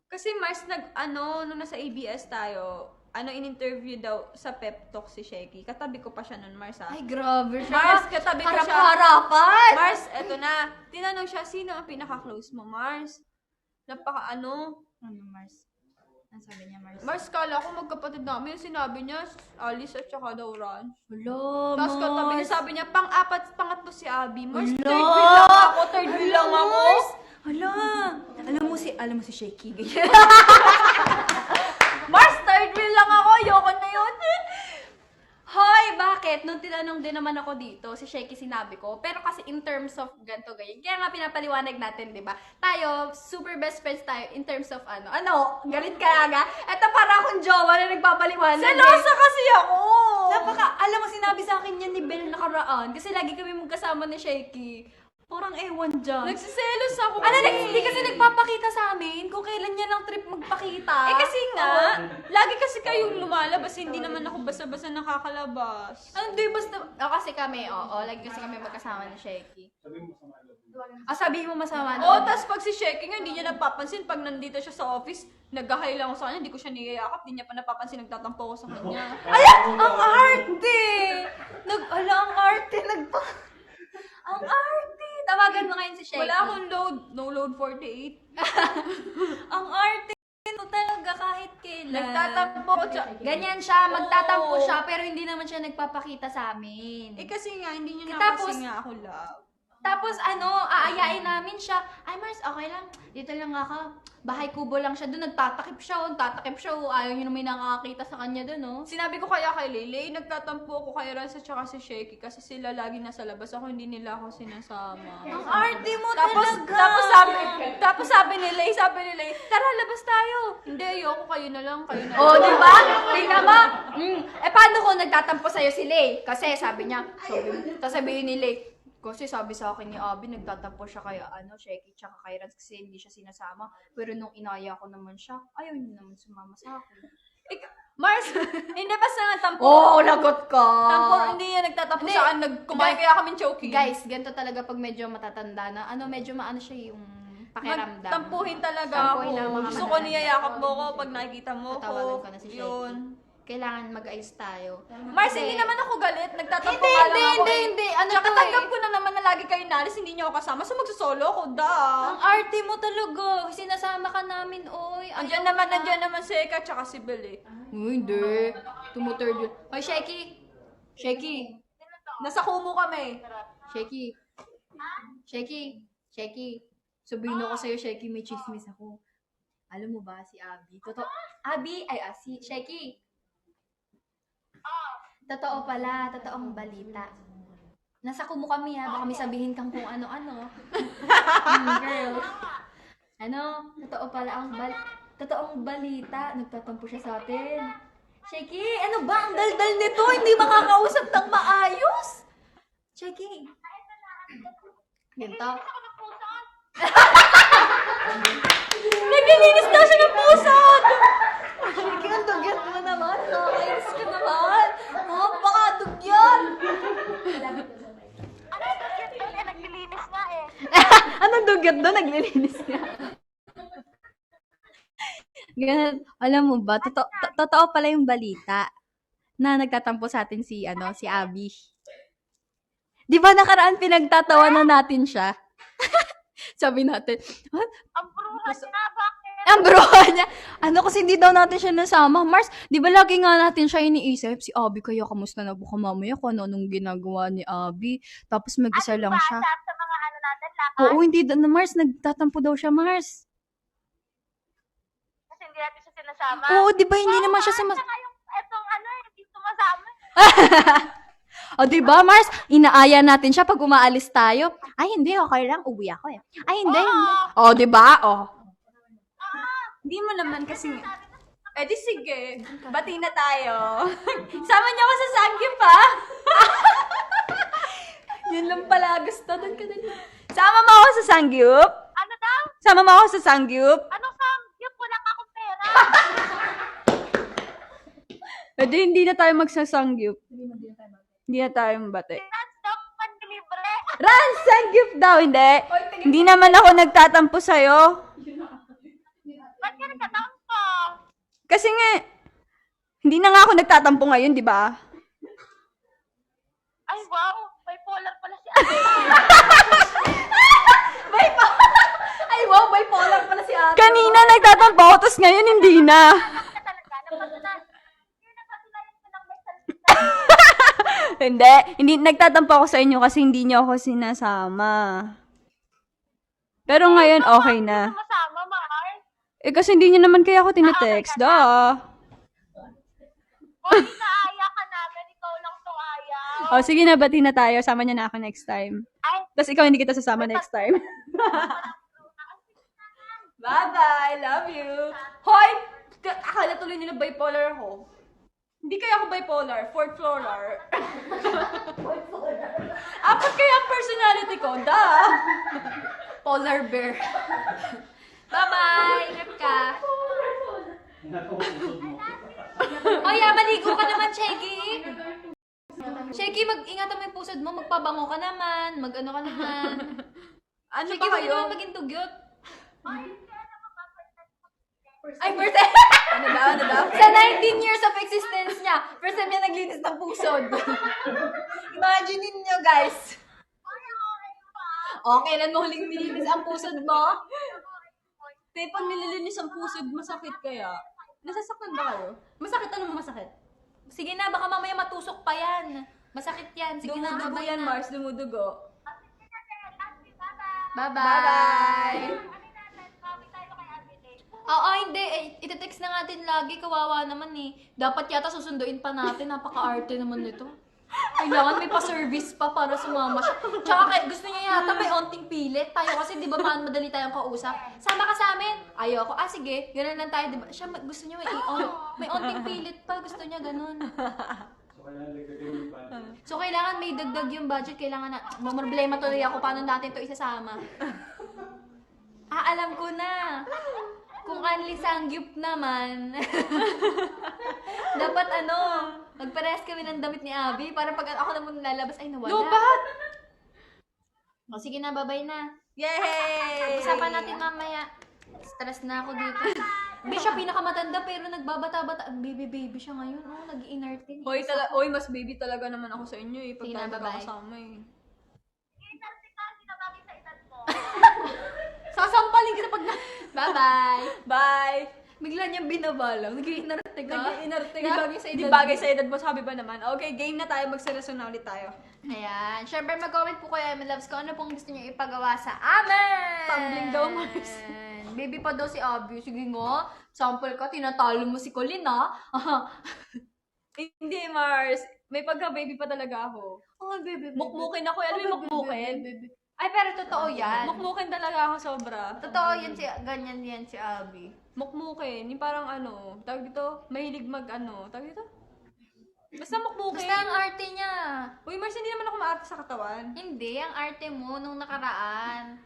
Kasi Mars, nung nasa ABS tayo, in-interview daw sa pep talk si Shaky. Katabi ko pa siya nun, Mars, Ay, grabe siya. Mars, katabi ko siya. Harap-harapan! Mars, eto na. Tinanong siya, sino ang pinaka-close mo, Mars? Ano, Mars? Ano sabi niya, Mars? Mars, kala ko magkapatid namin. Sinabi niya, Alice at saka daw Ran. Hello, Tapos katabi niya, sabi niya, pangatlo si Abby. Mars, Hala! third wheel lang ako, third wheel lang ako. Mars! Hala! Alam mo si Shaky, ganyan. Mars, third wheel lang ako. Ayoko na yun. Hoy, bakit? Nung tinanong din naman ako dito, si Shaky sinabi ko, pero kasi in terms of ganito ganyan, kaya nga pinapaliwanag natin, di ba? Tayo, super best friends tayo in terms of galit ka aga? Eto para akong jowa na nagpapaliwanag. Selosa kasi ako. Alam mo, sinabi sa akin yan ni Belle nakaraan, kasi lagi kami magkasama ni Shaky. Parang ewan dyan. Nagsiselos ako. Hindi kasi nagpapakita sa amin kung kailan niya lang trip magpakita. Eh kasi nga, lagi kasi kayong lumalabas, hindi naman ako basta-basta nakakalabas. Hindi, basta, kasi kami, lagi kasi kami magkasama ni Shaky. Sabihin mo sa mga love. Sabihin mo masama na. Oo, tapos pag si Sheky nga, hindi niya napapansin. Pag nandito siya sa office, nag-hi lang ako sa kanya, hindi ko siya niyayakap, hindi niya pa napapansin, nagtatampo ko sa kanya. Ang arte! Ang arte, ang arte! Tawagan mo ngayon si Shaky. Wala akong load. No load 48. Ang arte no talaga kahit kailan. Nagtatampo ko siya. Ganyan siya, magtatampo Oo. siya, pero hindi naman siya nagpapakita sa amin. Eh kasi nga, hindi niya Tapos- napansin nga ako love. Tapos aayain namin siya. Ay Mars, okay lang. Dito lang ako. Bahay kubo lang siya doon. Nagtatakip siya. Ayaw niyo na may nakakakita sa kanya doon, oh. Sinabi ko kaya kay Lele, nagtatampo ko kay Ransa tsaka si Sheky kasi sila lagi nasa labas. Ako hindi nila ako sinasama. Ang arte mo Tapos, talaga. tapos sabi ni Lay, tara, labas tayo. Hindi, ayoko, kayo na lang. Oh, di ba? Tingnan mo. Paano kung nagtatampo sa'yo si Lay? Kasi sabi niya, sasabihin ni Lay, kasi sabi sa akin ni Abby, nagtatampo siya kay Shaky tsaka kay Rans kasi hindi siya sinasama. Pero nung inaya ko naman siya, ayaw niya naman sumama sa akin. Mars, hindi ba sa tampo? lagot ka. Tampo, hindi yan nagtatampo Hindi. sa akin. Kumain kaya kami choking. Guys, ganito talaga pag medyo matatanda na, medyo maano siya yung pakiramdam. Tampuhin talaga Tampuhin ako. ang mga Gusto ko matatanda. niyayakap mo ko pag nakikita mo ko. Tatawagan ko na si Shaky. Yun. Kailangan mag-ayos tayo. Mars, hindi naman ako galit. Nagtatampo ka lang ako. Hindi. Ano Tsaka to tanggap eh? ko na naman na lagi kayo nalis, hindi niyo ako kasama. So magsosolo ako, Ang arte mo talaga. Sinasama ka namin, oy. Nandiyan naman si Eka tsaka si Bel eh. Hindi. Tumuturd yun. Hoy, Shaky. Shaky. Nasa kumo kami. Shaky. Shaky. Shaky. Sabihin ako sa'yo, Shaky, may chismis ako. Alam mo ba si Abby? Si Sheki. Totoo pala, totoong balita. Nasa kumo kami ha, baka may sabihin kang kung ano-ano. Girl. Ano, totoong balita. Nagtatampo siya sa atin. Sheki, ano ba? Ang daldal nito, hindi makakausap ng maayos. Sheki. Ganito. Naglilinis daw siya ng pusod! Sheki, ang dugyot mo naman. Nakakainis ka naman. Baka dugyot. Anong dugyot doon? Naglilinis nga. Ganun, alam mo ba, totoo pala yung balita na nagtatampo sa atin si Abby. Di ba nakaraan pinagtatawanan natin siya? Sabi natin, Ang bruha niya, bakit? ang bruha niya. Kasi hindi daw natin siya nasama. Mars, di ba lagi nga natin siya iniisip? Si Abby kaya kamusta na buka mamaya kung anong ginagawa ni Abby. Tapos mag-isa lang siya. Sa mga ano natin, lakas. Oo, hindi na Mars. Nagtatampo daw siya, Mars. Kasi hindi natin siya sinasama. Oo, di ba hindi naman siya Saka yung, etong hindi sumasama. O, di ba, Mars? Inaaya natin siya pag umaalis tayo. Ay, hindi. Okay lang. Uwi ako eh. Ay, hindi. O, di ba? O. Hindi mo naman kasi... Eh di sige, bati na tayo. Sama niyo ako sa Sangyup pa. Yun lang pala. Gusto. Doon ka na. Sama mo ako sa Sangyup? Ano daw? Sama mo ako sa Sangyup? Anong samgyup? Wala ka akong pera. Eh di hindi na tayo magsasangyup. Hindi na tayo mabati. That's daw panlibre. Ran! Sangyup daw, hindi. Hindi naman ako nagtatampo sa'yo. Ba't ka nagtatampo? Kasi nga, hindi na nga ako nagtatampo ngayon, di ba? Ay, wow. Bipolar pala si Ay, wow. Bipolar pala si Ate. Kanina nagtatampo ako, tapos ngayon hindi na. talaga. Napatunayan. Hindi napatunayan ko lang may salita. Hindi nagtatampo ako sa inyo kasi hindi niyo ako sinasama. Pero ngayon okay na. Sumasama, mahal. Eh kasi hindi niyo naman kaya ako tinetext, Kung inaaya ka namin, ikaw lang to ayaw. O sige na, bati na tayo. Sama niyo na ako next time. Ay, Tapos ikaw hindi kita sasama next time. Bye-bye! Love you! Hoy! Akala tuloy nila bipolar ako. Hindi kaya ako bipolar. Fourth floor. Apat kaya ang personality ko. Polar bear. Bye-bye. Ingat ka. Oy, maligo ka naman, Sheki. Sheki, mag-ingatan mo yung pusod mo. Magpabango ka naman. Mag-ano ka naman. Ano Sheki, ba wag kayo? naman maging dugyot. Ay, birthday! Ano daw? Sa 19 years of existence niya, first time niya naglinis ng pusod. Imagine niyo, guys. Okay, kailan mo huling nilinis ang pusod mo? Te, pag nililinis ang pusod, masakit kaya? Nasasaktan ba kayo? Masakit? Ano masakit? Sige na, baka mamaya matusok pa yan. Masakit yan. Sige na, Dumudugo babay yan, na. Mars. Dumudugo. Bye-bye. Oo, hindi. Itetext na natin lagi. Kawawa naman eh. Dapat yata susunduin pa natin. Napaka-arte naman nito. Kailangan may pa-service pa para sumama siya. Tsaka gusto niya yata may onting pilit. Tayo kasi di ba madali tayong kausap. Sama ka sa amin. Ayoko. Sige. Ganun lang tayo. Diba? Siya gusto niya may onting pilit pa. Gusto niya ganun. So, kailangan may dagdag yung budget. Kailangan na, problema tuloy ako paano natin to isasama. Alam ko na. Kung only sangyup naman. Dapat magparehas kami ng damit ni Abby para pag ako naman lalabas, ay nawala. Lobat! O, sige na, babay na. Yay! Usapan natin mamaya. Stress na ako dito. Hindi siya pinakamatanda pero nagbabata-bata. Baby siya ngayon. Nag-iinarte. Hoy, mas baby talaga naman ako sa inyo eh. Pag Sige na, tayo bye-bye. magkakasama eh. Hindi na bagay sa edad mo. Sasampalin kita pag Bye-bye. Bye! Bigla niyang binabalang. Nag-iinarte ka. Nag-iinarte Di ka. bagay sa Di edad bagay mo. sa edad mo, sabi ba naman? Okay, game na tayo. Magseryoso na ulit tayo. Ayan. Siyempre, mag-comment po kayo, my loves, kung ano pong gusto niyo ipagawa sa amin. Tumbling daw, Mars. Baby pa daw si Abby. Sige nga, sample ka, tinatalo mo si Colin, ha? Hindi, Mars. May pagka-baby pa talaga ako. Oh, baby. Mukmukin ako. Alam mo yung mukmukin? Ay, pero totoo yan. Mukmukin talaga ako sobra. Totoo yan ganyan yan si Abby. Mukmukin. Yung parang tawag dito, mahilig tawag dito? Basta mukmukin. Basta ang arte niya. Uy, Mars, hindi naman ako maarte sa katawan. Hindi, ang arte mo nung nakaraan.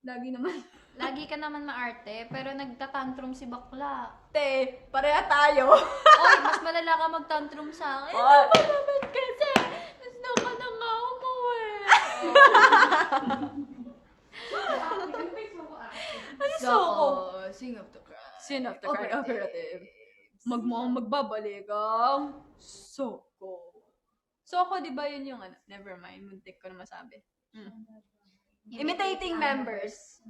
Lagi naman. Lagi ka naman maarte, pero nagtatantrum si bakla. Te, pareha tayo. Oy, mas malala ka magtantrum sa akin. Oh. Bakit kasi? Gusto ka na nga umuwi. Ano soko? Sing of the crowd. Sin of the card operative. Magbabalik ang Soko. Soko, di ba yun yung Never mind, muntik ko na masabi. Imitating members.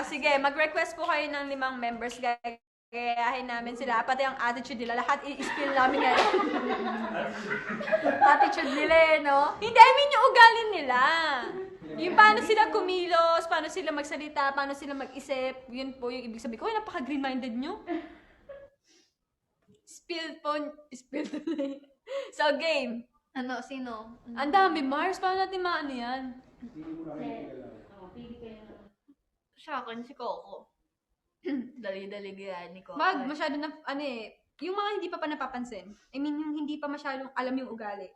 Sige, mag-request po kayo ng 5 members. Gagayahin namin sila. Pati ang attitude nila. Lahat i-spill namin ngayon. Attitude nila no? Hindi, I mean yung ugali nila. Yung paano sila kumilos, paano sila magsalita, paano sila mag-isip. Yun po yung ibig sabihin ko. Uy, napaka-green-minded nyo. Spill po. Spill tuloy. So, game. Ano, sino? Ang dami, Mars. Paano natin maano yan? Sa akin, si Coco. Dali-dali ganyan ni Coco. Masyado na, yung mga hindi pa napapansin. I mean, yung hindi pa masyadong alam yung ugali.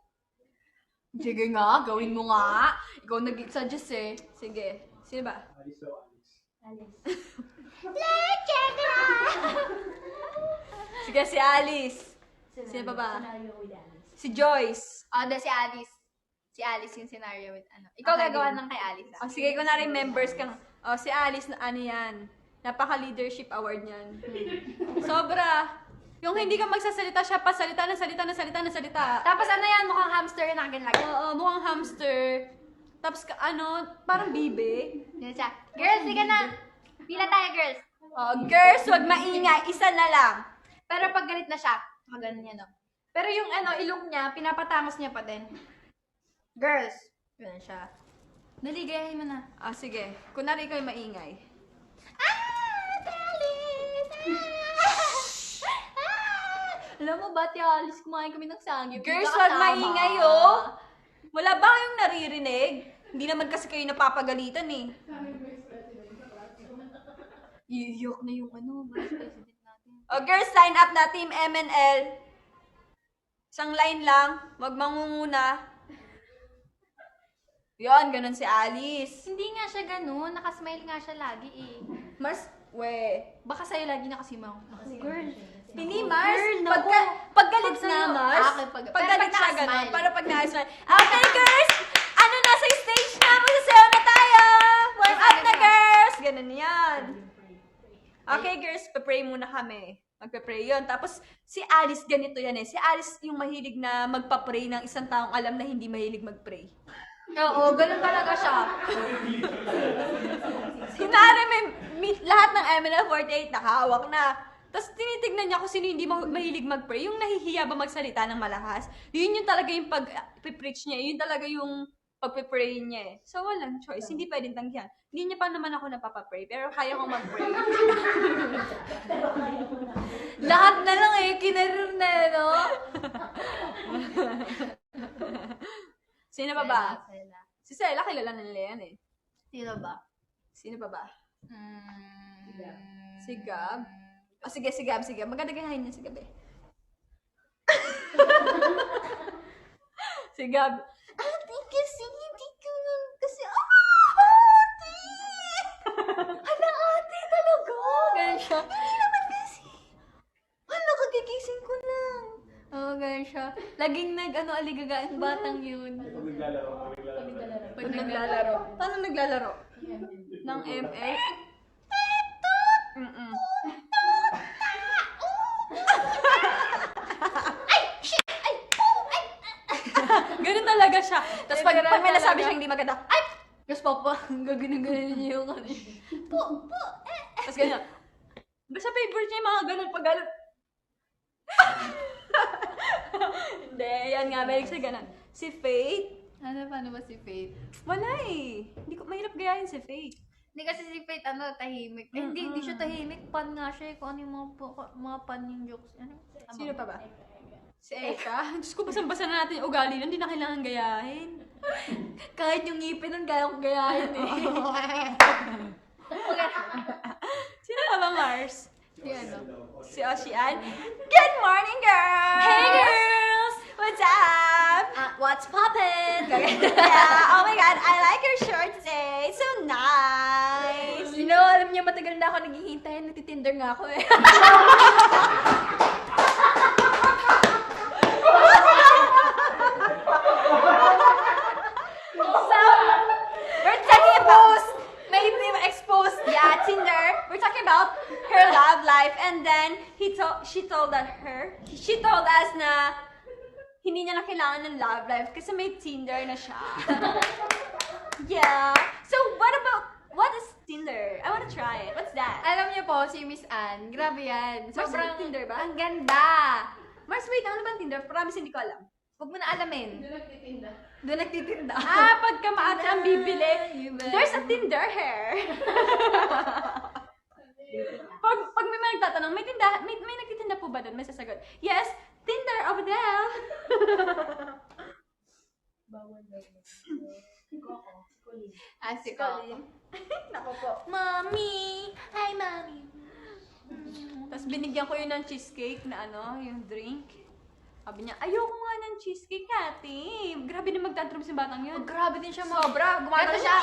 Sige nga, gawin mo nga. Ikaw nag-suggest eh. Sige. Sino ba? Sige, si Alice. Sino pa ba? Si Joyce. Si Alice. Si Alice yung scenario with ano. Ikaw Okay, gagawa game. ng kay Alice. Oh, sige, kunwari members kang, si Alice na yan. Napaka-leadership award niyan. Sobra. Yung hindi ka magsasalita, siya pa salita ng salita. Tapos ano yan, mukhang hamster na lagi. Oo, mukhang hamster. Tapos, parang bibe. Yan siya. Girls, sige na. Pila tayo, girls. Girls, wag maingay. Isa na lang. Pero pag galit na siya, ganun niya, no? Pero yung ilong niya, pinapatangos niya pa din. Girls. Ganun siya. Naligayahin mo na. Sige. Kunwari ikaw yung maingay. Alam mo ba, Tia Alice, kumain kami ng sangyup. Girls, Hindi ka wag kasama. maingay, oh. Wala ba kayong naririnig? Hindi naman kasi kayo napapagalitan, eh. Iiyak na yung vice president natin. Girls, line up na. Team MNL. Isang line lang. Wag mangunguna. Yon, ganun si Alice. Hindi nga siya ganun. Nakasmile nga siya lagi eh. Mars, Baka sa'yo lagi nakasimaw. Girl. Hindi, Mars. Girl, no. Paggalit Pag na, sa'yo- Mars. Pero Paggalit pag siya nakasmile. ganun. Pero pag nakasmile. Okay, girls! Nasa stage na? Magsasayaw na tayo! Warm up na, girls! Ganun yan. Okay, girls, pa-pray muna kami. Magpa-pray yun. Tapos, si Alice, ganito yan eh. Si Alice yung mahilig na magpa-pray ng isang taong alam na hindi mahilig mag-pray. Oo, ganun talaga siya. Kunwari, lahat ng MNL48 nakahawak na. Tapos tinitignan niya kung sino hindi mahilig mag-pray. Yung nahihiya ba magsalita ng malakas. Yun yung talaga yung pag-preach niya. Yun talaga yung pag-pray niya eh. So, walang choice. Hindi pwedeng tanggihan. Hindi niya pa naman ako napapapray. Pero kaya kong mag-pray. Lahat na lang eh, kinarir na eh, no? Sino pa ba? Sela. Si Sela, kilala na nila yan eh. Sino ba? Sino pa ba? Si Gab. Sige, si Gab. Maganda gayahin niya si Gab eh. Si Gab. Ate, kasi hindi ko kasi ate! Ate talaga! Ganun siya. Hindi naman kasi. Kagigising ko lang. Oo, ganun siya. Laging aligaga ang batang yun. Pag naglalaro. Pag naglalaro. Paano naglalaro? Ng ML? Mm-mm. Ganun talaga siya. Tapos pag may nasabi siya hindi maganda, ay! Tapos papa, gaganon-ganon niya yung Tapos ganyan. Basta favorite niya yung mga ganun pag ganun. Hindi, yan nga. Mahilig siya ganun. Si Faith, Paano ba si Faith? wala eh. Hindi ko, mahirap gayahin si Faith. Hindi kasi si Faith, tahimik. Eh, hindi siya tahimik. Pan nga siya. Kung ano yung mga pan yung jokes. Ano? Sino pa ba? Si Eka? Diyos ko, basang-basa na natin yung ugali nun. Hindi na kailangan gayahin. Kahit yung ngipin nun, kaya kong gayahin eh. Sino pa ba, Mars? Si ano? Si Oshian? Good morning, girls! Hey, girls! What's up? What's poppin'? Yeah, oh my God, I like your shirt today. So nice. You know, alam niya, matagal na ako naghihintay. Nagtitinder nga ako eh. So, we're talking about may exposed, yeah, Tinder. We're talking about her love life, and then she told us na hindi niya na kailangan ng love life kasi may Tinder na siya. Yeah. So, what is Tinder? I wanna try it. What's that? Alam niyo po, si Miss Anne, grabe yan. Mars, may Tinder ba? Ang ganda. Mars, wait, ano ba ang Tinder? Promise, hindi ko alam. Huwag mo na alamin. Doon nagtitinda. Pagka maate ang bibili, there's a Tinder here. pag may mga nagtatanong, may nagtitinda po ba doon? May sasagot, yes, Tinder over there. Si Colleen. Nako po. Mommy! Hi, Mommy! Tapos binigyan ko yun ng cheesecake na yung drink. Sabi niya, ayoko nga ng cheesecake, ate. Grabe na magtantrum si batang yun. Grabe din siya Sobra, gumagano Ano siya.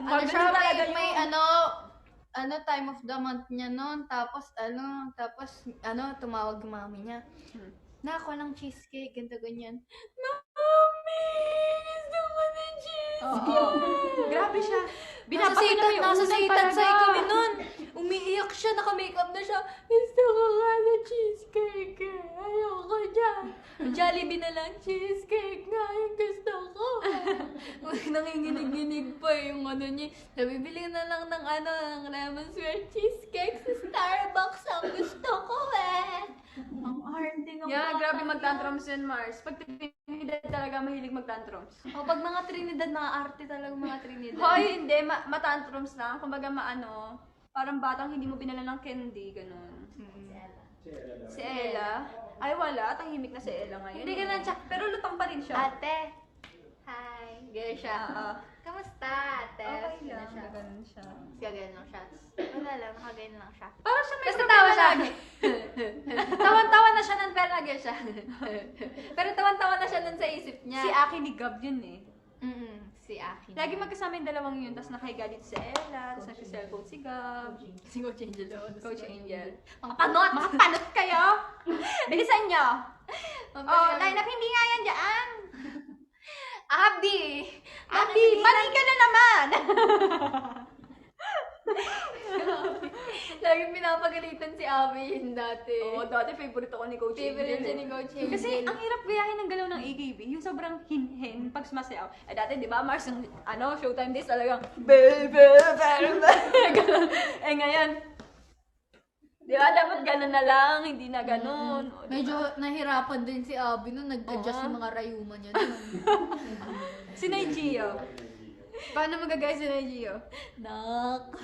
Ano siya, talaga may time of the month niya noon. Tapos, tumawag yung mami niya. Nako lang cheesecake, ganito ganyan. Mami! Gusto ko ng cheesecake! Grabe siya. Nasa say kami nun. Umiiyak siya, naka-makeup na siya. Gusto ko nga ng cheesecake eh. Ayoko dyan. Jollibee na lang, cheesecake nga yung gusto ko. Nanginginig-ginig pa yung niya. Nabibili na lang ng ng lemon square cheesecake sa Starbucks ang gusto ko eh. Ang arte ng Yeah, grabe magtantrums yun, Mars. Pag Trinidad talaga mahilig magtantrums. Pag mga Trinidad, arte talaga mga Trinidad. Hoy, hindi. Matantrums lang. Kumbaga parang batang hindi mo binala ng candy, ganun. Si Ella. Ay, wala. Tahimik na si Ella ngayon. Hindi ka na siya. Pero lutang pa rin siya. Ate. Hi. Gano'n siya. Kamusta, ate? Okay lang. Siya. Ganun siya. Gano'n lang siya. Wala lang, nakagayon lang siya. Parang siya may Tapos problema natawa siya. lagi. Tawan-tawa na siya nun, pero nagyan siya. Pero tawan-tawa na siya nun sa isip niya. Si Aki ni Gab yun eh. Si Aki. Lagi magkasama yung dalawang yun. Tapos nakahiga dito si Ella. Tapos nag-cellphone si Gab. Si Coach Angel. Coach Angel. Mga panot! Mga panot kayo! Bilisan nyo! Line up, hindi nga yan dyan! Abby! Abi, mali ka na naman! Lagi pinapagalitan si Abby yun dati. Oo, dati favorite ako ni Coach Favorite Angel. siya ni Coach Angel. Kasi ang hirap gayahin ng galaw ng AKB, yung sobrang hin-hin pag sumasayaw. Eh dati, di ba, Mars, yung Showtime Days talagang ganun. Eh ngayon, di ba, dapat ganun na lang, hindi na ganun. Medyo nahirapan din si Abby nung nag-adjust yung mga rayuma niya nun. Si Naigio. Paano magagaya si Naigio? Nak.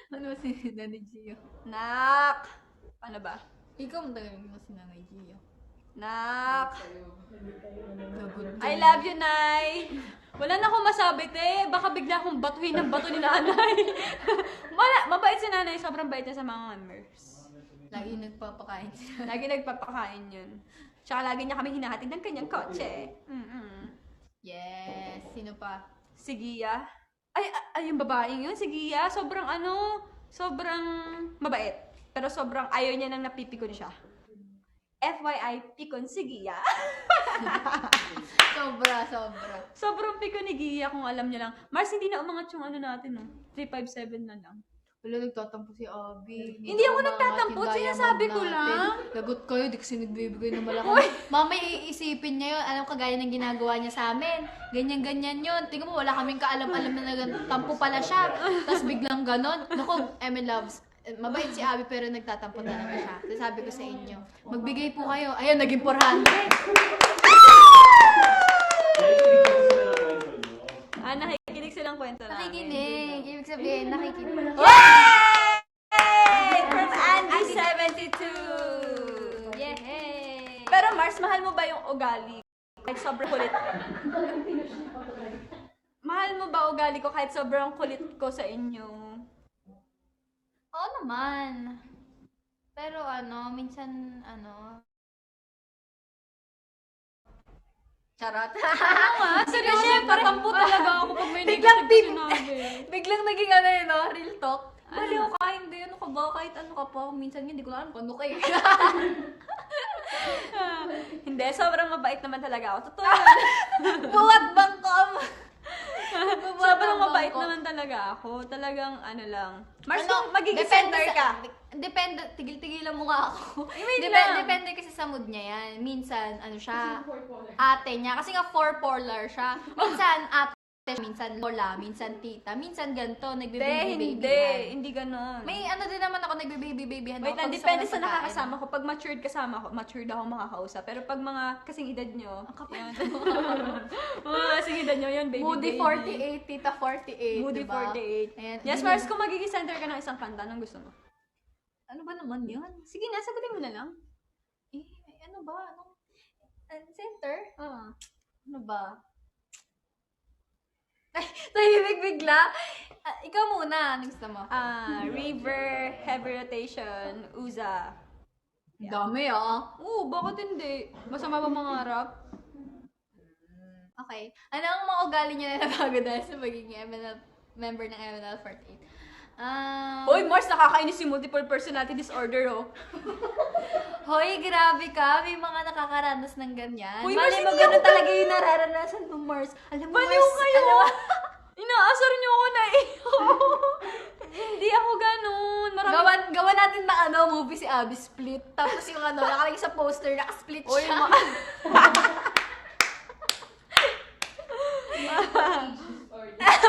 Ano si Nanay Gio? Nak. Paano ba? Ikaw mo talaga mo si Nanay Gio. Nak. I love you, Nay. Wala na akong masabi, te. Baka bigla akong batuhin ng bato ni nanay. Mabait si nanay. Sobrang bait niya sa mga members. Lagi nagpapakain siya. Lagi nagpapakain yun. Tsaka lagi niya kami hinahatid ng kanyang kotse. Yes. Sino pa? Si Gia. Ay, yung babaeng yun, si Gia. Sobrang mabait. Pero sobrang ayaw niya nang napipikon siya. FYI, pikon si Gia. Sobra. Sobrang pikon ni Gia kung alam niya lang. Mars, hindi na umangat yung natin, no? 357 na lang. Wala, nagtatampo si Abby. Hindi ako nagtatampo, sinasabi ko lang. Lagot kayo, di kasi nagbibigay ng malaki. Mama, iisipin niya yun. Alam kagaya ng ginagawa niya sa amin. Ganyan-ganyan yun. Tingnan mo, wala kaming kaalam-alam na nagtampo pala siya. Tapos biglang ganon. Naku, Emmy loves. Mabait si Abby pero nagtatampo talaga siya. So, sabi ko sa inyo, magbigay po kayo. Ayun, naging 400. Nakikinig silang kwento namin. Nakikinig. Ibig sabihin, nakikinig. Yay! From Andy72! Yay! Pero Mars, mahal mo ba yung ugali? Kahit sobrang kulit. Mahal mo ba ugali ko kahit sobrang kulit ko sa inyo? Oo naman. Pero minsan, charot. Seryoso, patampo talaga ako pag may Biglang negative na sinabi. Biglang naging real talk. Baliw ka, hindi, ano ka ba? Kahit ano ka pa, minsan hindi ko alam kung ano kayo. Hindi, sobrang mabait naman talaga ako. Totoo yan. Buwat bangkom! Sobrang mabait naman talaga ako. Talagang lang. Mars, kung magiging center ka. Depende, tigil-tigilan mo nga ako. wait lang. Depende kasi sa mood niya yan. Minsan, siya, ate niya. Kasi nga four-polar siya. Minsan, ate, minsan lola, minsan tita, minsan ganito, nagbe-baby-baby. Hindi ganon. May din naman ako, nagbe-baby-babyhan Wait ako. lang, Pag gusto depende ko ng sa pagkain. nakakasama ko. Pag matured kasama ko, matured ako makakausap. Pero pag mga kasing edad nyo, yan. Mga kasing edad nyo, yun, baby, Moody baby. 48, tita 48, Moody diba? 48. Ayan, Yes, hindi Mars, na- kung magiging center ka ng isang kanta, anong gusto mo? Ano ba naman yun? Sige nga, sagutin mo na lang. Ano ba? Center? Oo. Ano ba? Ay, tahimik bigla. Ikaw muna, ano gusto mo? River, heavy rotation, Uza. Dami Oo, bakit hindi? Masama ba mangarap? Okay. Ano ang mga ugali niyo na nabago dahil sa pagiging MNL, member ng MNL48? Hoy, Mars, nakakainis yung multiple personality disorder, oh. Hoy, grabe ka. May mga nakakaranas ng ganyan. Hoy, Mars, Malay mo, hindi ganun ako talaga yung nararanasan mo, Mars. Alam mo, Baliw Mars, kayo! alam mo, Inaasar niyo ako na Hindi ako ganun. gawa natin na movie si Abby Split. Tapos yung nakalagay sa poster, naka-split Oy, siya.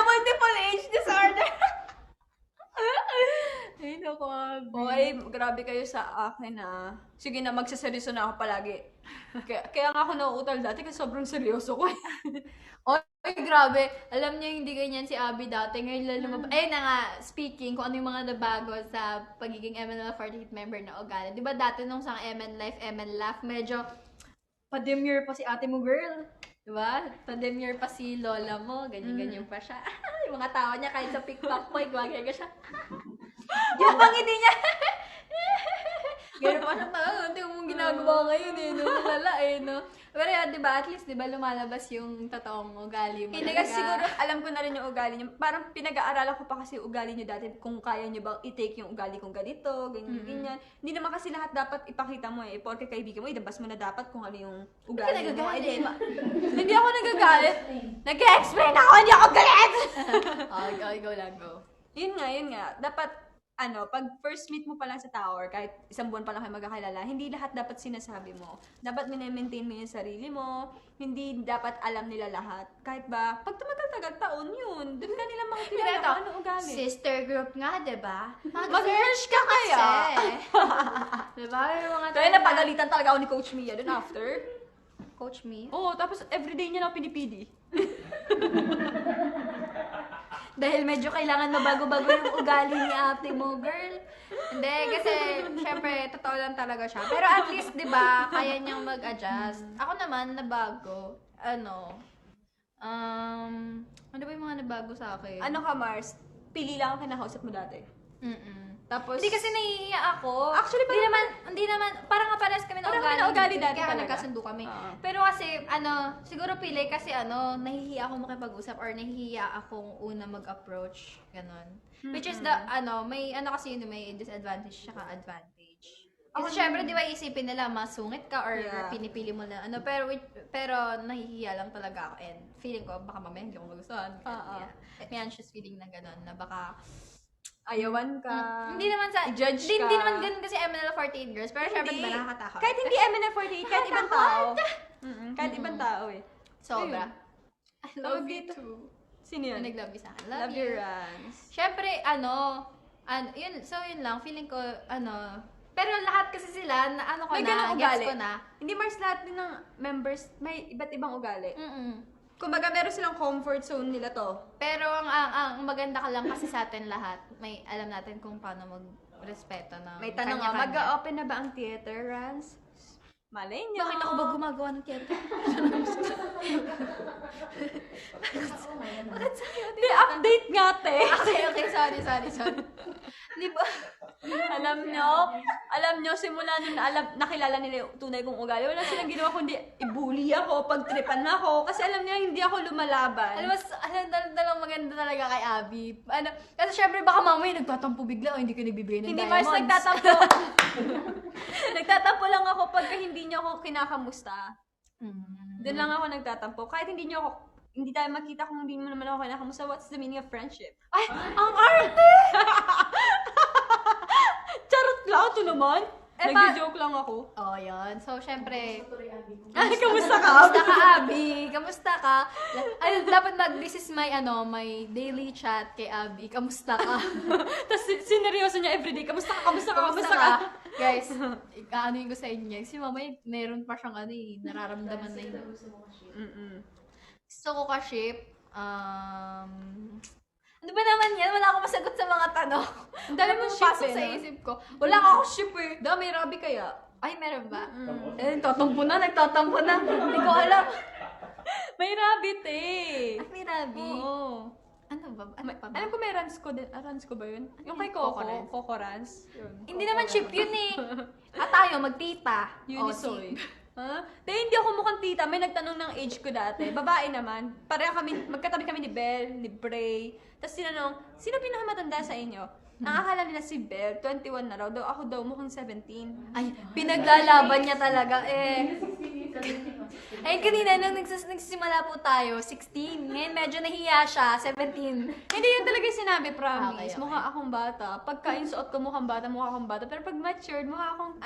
multiple age disorder. Ay, naku, Abby. Hoy, grabe kayo sa akin, Sige na, magsaseryoso na ako palagi. Kaya nga ako nauutal dati kasi sobrang seryoso ko. Ay, grabe. Alam niyo, hindi ganyan si Abby dati. Ngayon lang lumabas. Ayun na nga, speaking, kung ano yung mga nabago sa pagiging MNL48 member na ugali. Di ba dati nung sa MN Life, MN Laugh, medyo pa-demure pa si ate mo, girl. Di ba? Pa-demure pa si lola mo. Ganyan-ganyan pa siya. Yung mga tao niya, kahit sa pick-pack ko, gumagaya ka siya. Yung pangiti niya. Ganun pa siya, hindi mo ginagawa ngayon no? Nalala no? Pero yun, di ba, at least, di ba, lumalabas yung totoong ugali mo. Hindi kasi siguro alam ko na rin yung ugali niyo. Parang pinag-aaralan ko pa kasi yung ugali niyo dati kung kaya niyo bang i-take yung ugali kong ganito, ganyan. Hindi naman kasi lahat dapat ipakita mo Porke kaibigan mo, idabas mo na dapat kung ano yung ugali mo. nagagalit? Ay, hindi ako nagagalit. Nag-explain ako, hindi ako galit! Go lang, go. Yun nga. Dapat, pag first meet mo pa lang sa tower, kahit isang buwan pa lang kayo magkakilala, hindi lahat dapat sinasabi mo. Dapat minemaintain mo yung sarili mo, hindi dapat alam nila lahat. Kahit ba, pag tumagal-tagal taon yun, doon ka nila makikilala Ito, kung ano ugali. sister group nga, di ba? Mag-merge ka kaya? Di ba? Yung mga Kaya napagalitan talaga ako ni Coach Mia dun after. Coach me? Oo, tapos everyday niya na ako pinipidi. Dahil medyo kailangan mabago-bago yung ugali ni ate mo, girl. Hindi, kasi syempre, totoo lang talaga siya. Pero at least, di ba, kaya niyang mag-adjust. Ako naman, nabago. Ano ba yung mga nabago sa akin? Ano ka, Mars? Pili lang ang kinakausap mo dati. Tapos, Hindi kasi nahihiya ako. Actually, hindi naman, parang nga parehas kami na Parang ugali. kami na ugali dati Kaya talaga. nagkasundo kami. Oo. Pero kasi, siguro pili kasi nahihiya ako makipag-usap or nahihiya akong una mag-approach. Ganon. Which is may kasi yun, may disadvantage tsaka advantage. Kasi syempre, di ba isipin nila, masungit ka or Yeah. pinipili mo na pero nahihiya lang talaga ako and feeling ko, baka mamaya hindi ako magustuhan. Oo. Yeah. May anxious feeling na ganon, na baka ayawan ka. hindi naman sa i-judge ka. Hindi naman ganun kasi MNL48 girls, pero syempre Hindi. diba nakakatakot. Kahit hindi MNF48, kahit ibang tao. Kahit ibang tao sobra. I love Tawag you dito. too. Sino yun? Nag-love you sa akin. Love your runs. Syempre, yun lang, feeling ko, pero lahat kasi sila, May ganang gets ugali. ko na. Hindi, Mars, lahat din ng members, may iba't ibang ugali. Kumbaga, meron silang comfort zone nila to. Pero ang maganda ka lang kasi sa atin lahat, may alam natin kung paano magrespeto ng May tanong nga, kanya-kanya. mag-open na ba ang theater, Rans? Malay niyo. Bakit ako ba gumagawa ng theater? Bakit sa'yo? Di, update nga, te. Okay, sorry. Di ba? Alam nyo, simula nung nakilala nila yung tunay kong ugali, wala silang ginawa kundi i-bully ako, pagtripan na ako, kasi alam niya hindi ako lumalaban. Alam maganda talaga kay Abby. Kasi syempre baka mamaya nagtatampo bigla o hindi ka nagbibigay ng Hindi diamonds. Mars nagtatampo. Nagtatampo lang ako pagka hindi niyo ako kinakamusta. Doon lang ako nagtatampo. Kahit hindi tayo makita kung hindi mo naman ako kinakamusta, what's the meaning of friendship? Ay, ang arte! Charot lang, ito naman. Nag-joke lang ako. Oh, yun. So, syempre, Ay, kamusta ka? kamusta ka, Abby? Kamusta ka? Ay, dapat this is my daily chat kay Abby. Kamusta ka? Tapos sineryoso niya everyday, kamusta ka? Guys, ano ko sa inyo guys. Si mama, meron pa siyang nararamdaman na yun. Gusto ko ka-ship. Ano ba naman yan? Wala akong masagot sa mga tanong. Ang dami mong Ship ship ko sa no? isip ko. Wala akong ship eh. May Robby kaya? Ay, meron ba? Nagtatampo na. Hindi ko alam. May rabbit eh. Ay, may Rabi. Oo. Ano ba? Ano pa ba? Alam ko may runs ko din. Runs ko ba yun? Yung kay Coco Coco. Runs. Coco Runs. Yun. Hindi naman ship yun eh. At tayo, magtita. Unisoy. Ha? Hindi ako mukhang tita. May nagtanong ng age ko dati. Babae naman. Pareha kami, magkatabi kami ni Belle, ni Bray. Tapos tinanong, sino pinakamatanda sa inyo? Ang akala nila si Belle, 21 na raw. Ako daw, mukhang 17. Ay, pinaglalaban niya talaga eh. Ay, kanina, nung nagsisimula po tayo, 16. Ngayon, medyo nahiya siya, 17. Hindi yun talaga yung sinabi, promise. Okay. Mukha akong bata. Pagka yung suot ko mukhang bata, mukha akong bata. Pero pag matured, mukha akong,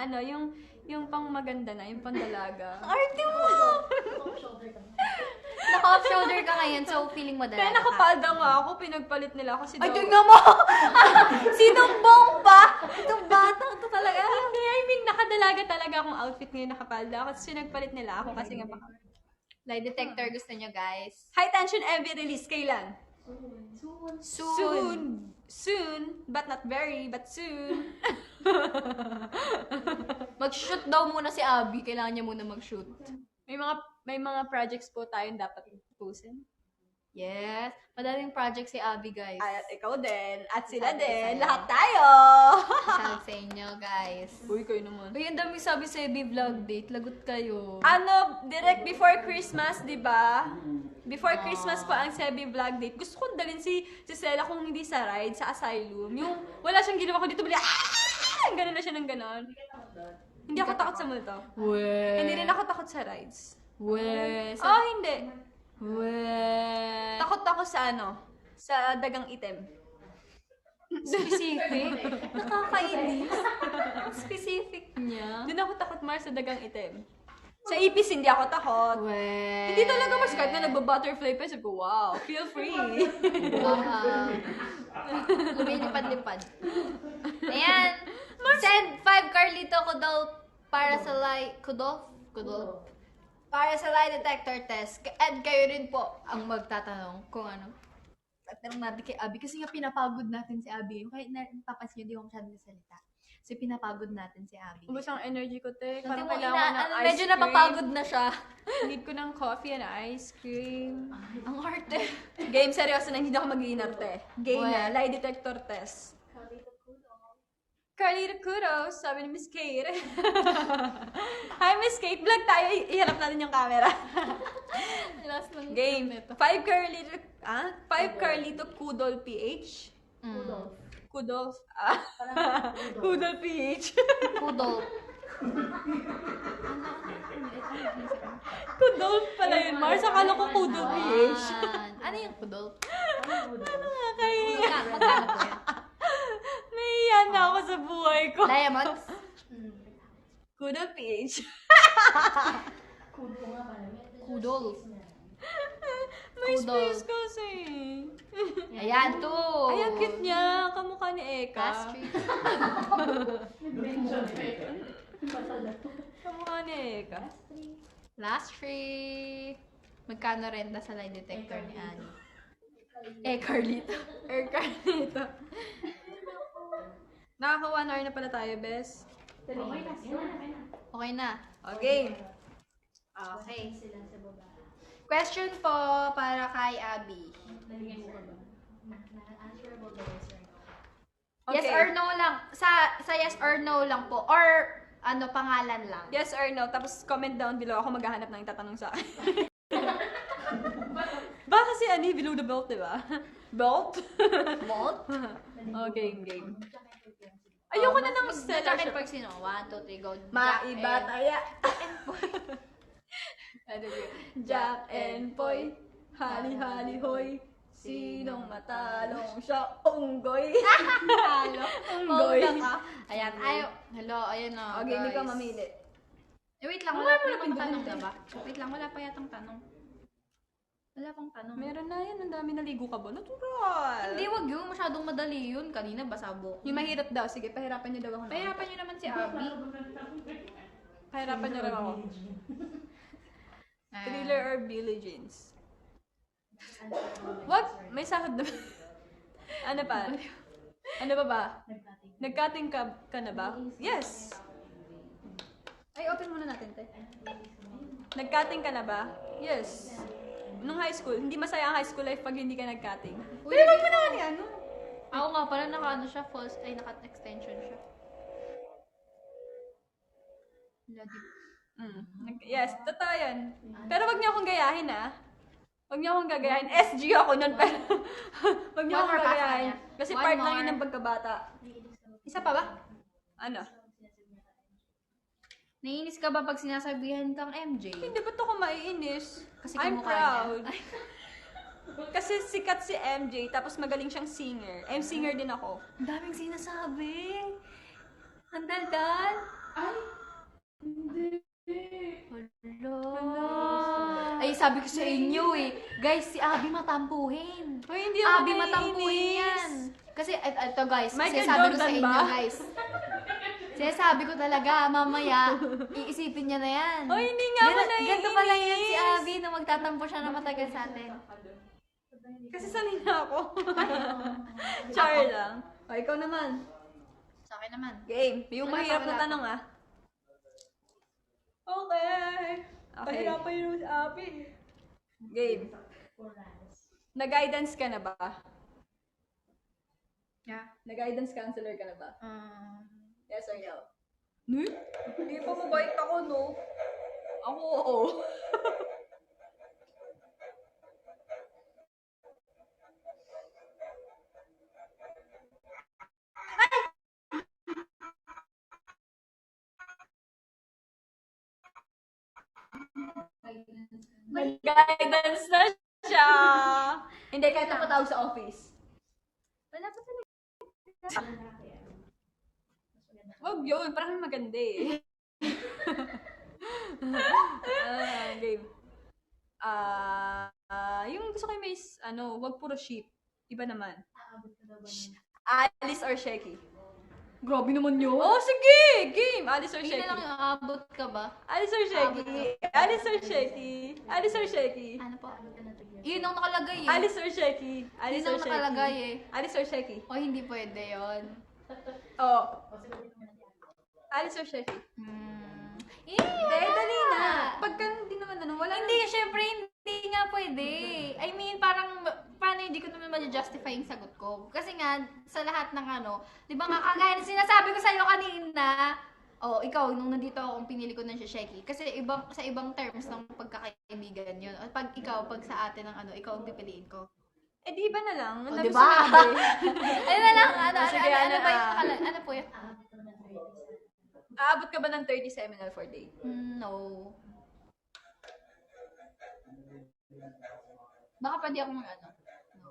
yung pang maganda na, yung pang dalaga. Arte mo! Naka-off shoulder ka ngayon, so feeling mo Kaya dalaga ka. nakapalda nga ako, pinagpalit nila kasi Ay, daw. tingnan mo! Sinong bomba? Itong batang to talaga. I mean, nakadalaga talaga akong outfit ngayon, nakapalda ako. Kasi nagpalit nila ako kasi nga baka. Lie detector gusto nyo, guys. High tension MV release, kailan? Soon. Soon, but not very, but soon. Mag-shoot daw muna si Abby. Kailangan niya muna mag-shoot. May mga projects po tayong dapat pusin. Yes. Madaling project si Abby, guys. At ikaw din, at sila Sabi ko din, sa'yo. lahat tayo! Shout sa inyo, guys. Uy, kayo naman. Uy, ang dami sabi sa vlog date. Lagot kayo. Direct before Christmas, di ba? Before Christmas pa ang Sebi vlog date. Gusto kong dalhin si Stella kung hindi sa ride, sa asylum. Yung wala siyang ginawa ko dito, bali, Ganun na siya ng ganon. Hindi ako takot sa multo. Hindi rin ako takot sa rides. Oh, hindi. Takot ako sa sa dagang itim. Specific. Nakakainis. Specific niya. Doon ako takot, Mars, sa dagang itim. Sa ipis, hindi ako takot. Hindi talaga, Mars, kahit na nagba-butterfly pa, sabi ko, wow, feel free. Wow. Lumilipad-lipad. Ayan. Send 5 Carlito Kudol para sa Kudol. Para sa lie detector test. And kayo rin po ang magtatanong kung ano. Tatanong natin kay Abby. Kasi nga pinapagod natin si Abby. Kahit napapansin nyo, di ko masyadong salita. Kasi pinapagod natin si Abby. Ubus ang energy ko, te. Hindi Parang mo kailangan ko ng ice medyo cream. napapagod na siya. Need ko ng coffee and ice cream. Ang arte. Game, seryoso na, hindi na ako mag-iinarte. Game na, Well. lie detector test. Carlito Kudos, sabi ni Miss Kate. Hi, Miss Kate. Vlog tayo. Iharap natin yung camera. Last ng Game. 5 Carlito Kudol PH. Kudol. Kudol PH. Kudol. Kudol pala yun, Mars. Akala ko Kudol PH. Ano yung kudol? Nakakahiya. Magkano po yan? Nahiya na ako sa buhay ko. Diamonds? Kudol PH. Kudol. May Kudol. space kasi. Ayan, to. Ay, ang cute niya. Kamukha ni Eka. Last street. Kamukha ni Eka. Last street. Magkano renta sa lie detector ni Annie? Carlito. Carlito. Nakaka 1 hour na pala tayo, Bes. Okay na. Okay. Okay. Question po para kay Abby. Yes Okay. or no lang. Sa yes or no lang po. Or pangalan lang. Yes or no, tapos comment down below. Ako maghahanap ng tatanong sa akin. Baka si Annie below the belt, di ba? Belt? Malt? Okay, game. Ayoko na ng Jack seller. and Poy sino? 1, 2, 3, go. Maiba Jack taya. Ano yun? Jack and Poy, hali-hali hoy. Sinong matalong siya? Unggoy. Halo. Unggoy. Hold ka. Ayan. Hello. Ayan na. Okay, hindi ka guys. mamili. Wait lang. Wala Wala mo na pang pindutin tanong eh. na ba? Wait lang. Wala pa yatang tanong. Wala pang tanong. Meron na yan. Ang dami naligo ka ba? Natural. Hindi, wag yun. Masyadong madali yun. Kanina, basabo. Yung mahirap daw. Sige, pahirapan niyo daw ako. Pahirapan nyo naman si Abby. Pahirapan niyo rin ako. Ah. Thriller or Billie Jeans? What? May sahod na ba? Ano pa? Ano pa ba? Nag-cutting ka na ba? Yes! Ay, open muna natin, te. Nag-cutting ka na ba? Yes. Nung high school, hindi masaya ang high school life pag hindi ka nag-cutting. Uy, Pero wag mo naman yan, no? Ako nga pala, naka-ano siya, false, ay, naka-extension siya. Yes, totoo yan. Pero wag niyo akong gayahin, ah. Wag niyo akong gagayahin. SG ako nun, pero wag niyo One akong more pa, gagayahin. Kanya. Kasi One part lang more. yun ng pagkabata. Isa pa ba? Ano? Naiinis ka ba pag sinasabihan kang MJ? Hindi ba't ako maiinis? Kasi I'm kamukha proud. niya. Kasi sikat si MJ, tapos magaling siyang singer. Singer din ako. Ang daming sinasabi. Ang daldal. Ay, hindi. Hello. Ay, sabi ko sa inyo eh. Guys, si Abby matampuhin. Hoy, hindi ako Abby naiinis. matampuhin yan. Kasi, ito guys, Michael sinasabi ko sa Jordan inyo ba? guys. Sinasabi ko talaga, mamaya, iisipin niya na yan. Hoy, hindi nga ako naiinis. Ganito pala yan si Abby na magtatampo siya na matagal sa atin. Kasi sanay na ako. Char lang. O, ikaw naman. Sa akin naman. Game. Yung Wala pa, mahirap na wala pa. tanong, ah. Okay. Okay. Pahirapan yung Abby. Game. Nag-guidance ka na ba? Yeah. Nag-guidance counselor ka na ba? Yes or no? Hmm? Hindi pa mabait ako, no? Ako, oo. Nag-guidance na siya! Hindi, kahit napatawag sa office. Wala pa talaga. Wag yun, parang maganda eh. Game. Yung gusto ko yung may, wag puro sheep. Iba naman. Alice or Shecky? Grabe naman yun. Oh, sige! Game! Alice or Hindi Shecky? na lang aabot ka ba? Alice or Shecky? Alice or Shecky? Alice or Shecky? Ano po? Yun ang nakalagay eh. Alice or Shecky? Alice Yun or ang Shecky? nakalagay eh. Alice or Shecky? O hindi pwede yun. Oh. Alice or Shecky? Hindi, dali na. Pagka hindi naman wala Hindi, syempre, hindi nga pwede. I mean, parang, paano hindi ko naman ma-justify yung sagot ko? Kasi nga, sa lahat ng di ba nga, kagaya na sinasabi ko sa'yo kanina, ikaw, nung nandito ako, pinili ko na siya, Shecky. Kasi sa ibang terms ng pagkakaibigan yun. O pag sa atin ng ikaw ang pipiliin ko. Eh, di ba na lang? Ang O, dami di ba? sinabi. Ayun na lang, Sige, ano ba yung ano po yun? Aabot ka ba ng 30 seminal for day? No. Baka pwede akong No.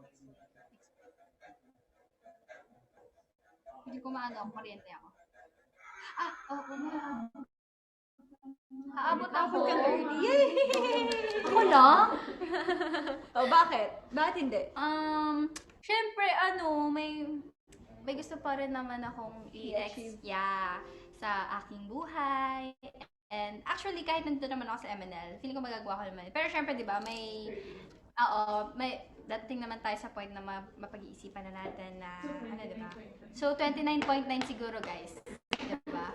Hindi ko maano, kuryente ako. Oo na. Aabot ako. Aabot ka 30? Yay! Ako lang? Oh, bakit? Bakit hindi? Syempre, may gusto pa rin naman akong i-achieve sa aking buhay. natin. Actually, kahit nandito naman ako sa MNL, feeling ko magagawa ko naman. Pero syempre, di ba, may dating naman tayo sa point na mapag-iisipan na natin na, ano, di ba? So, 29.9 siguro, guys. Di ba?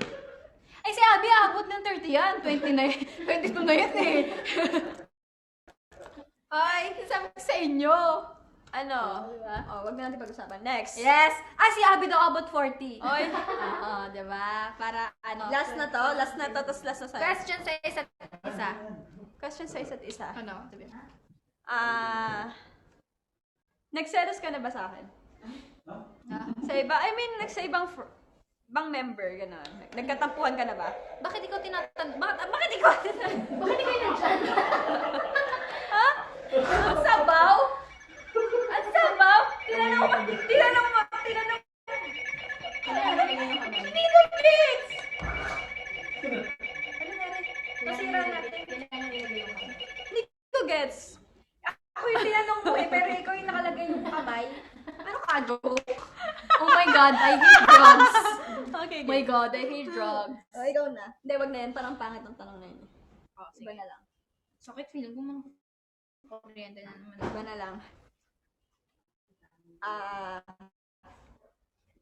Ay, si Abby, abot ng 30 yan. 29, 22 na yan eh. Ay, sabi ko sa inyo. Ano? Diba? Wag na natin pag-usapan. Next. Yes! Ah, si Abby daw abot 40. Oy. Oo, diba? Para, ano. Last na to, tapos last na sa'yo. Question sa isa't isa. Question sa isa't isa. Ano? Sabi. Nagselos ka na ba sa akin? Sa iba? I mean, sa ibang member, gano'n. Nagkatampuhan ka na ba? Bakit ikaw Bakit ikaw? Bakit ikaw nandyan? Ha? Ang sabaw? Ang sabaw? Tinanong mo. Hindi ko fix! Ano nangyari? Masira natin. Hindi ko gets. Ako yung tinanong mo eh, pero ikaw yung nakalagay yung kamay. Ano ka, joke? Oh my God, I hate drugs. Okay, Oh my God, I hate drugs. ikaw na. Hindi, wag na yan. Parang pangit ang tanong na yun. Oh, Iba na lang. Sakit feeling ko mga kuryente na naman. Iba na lang.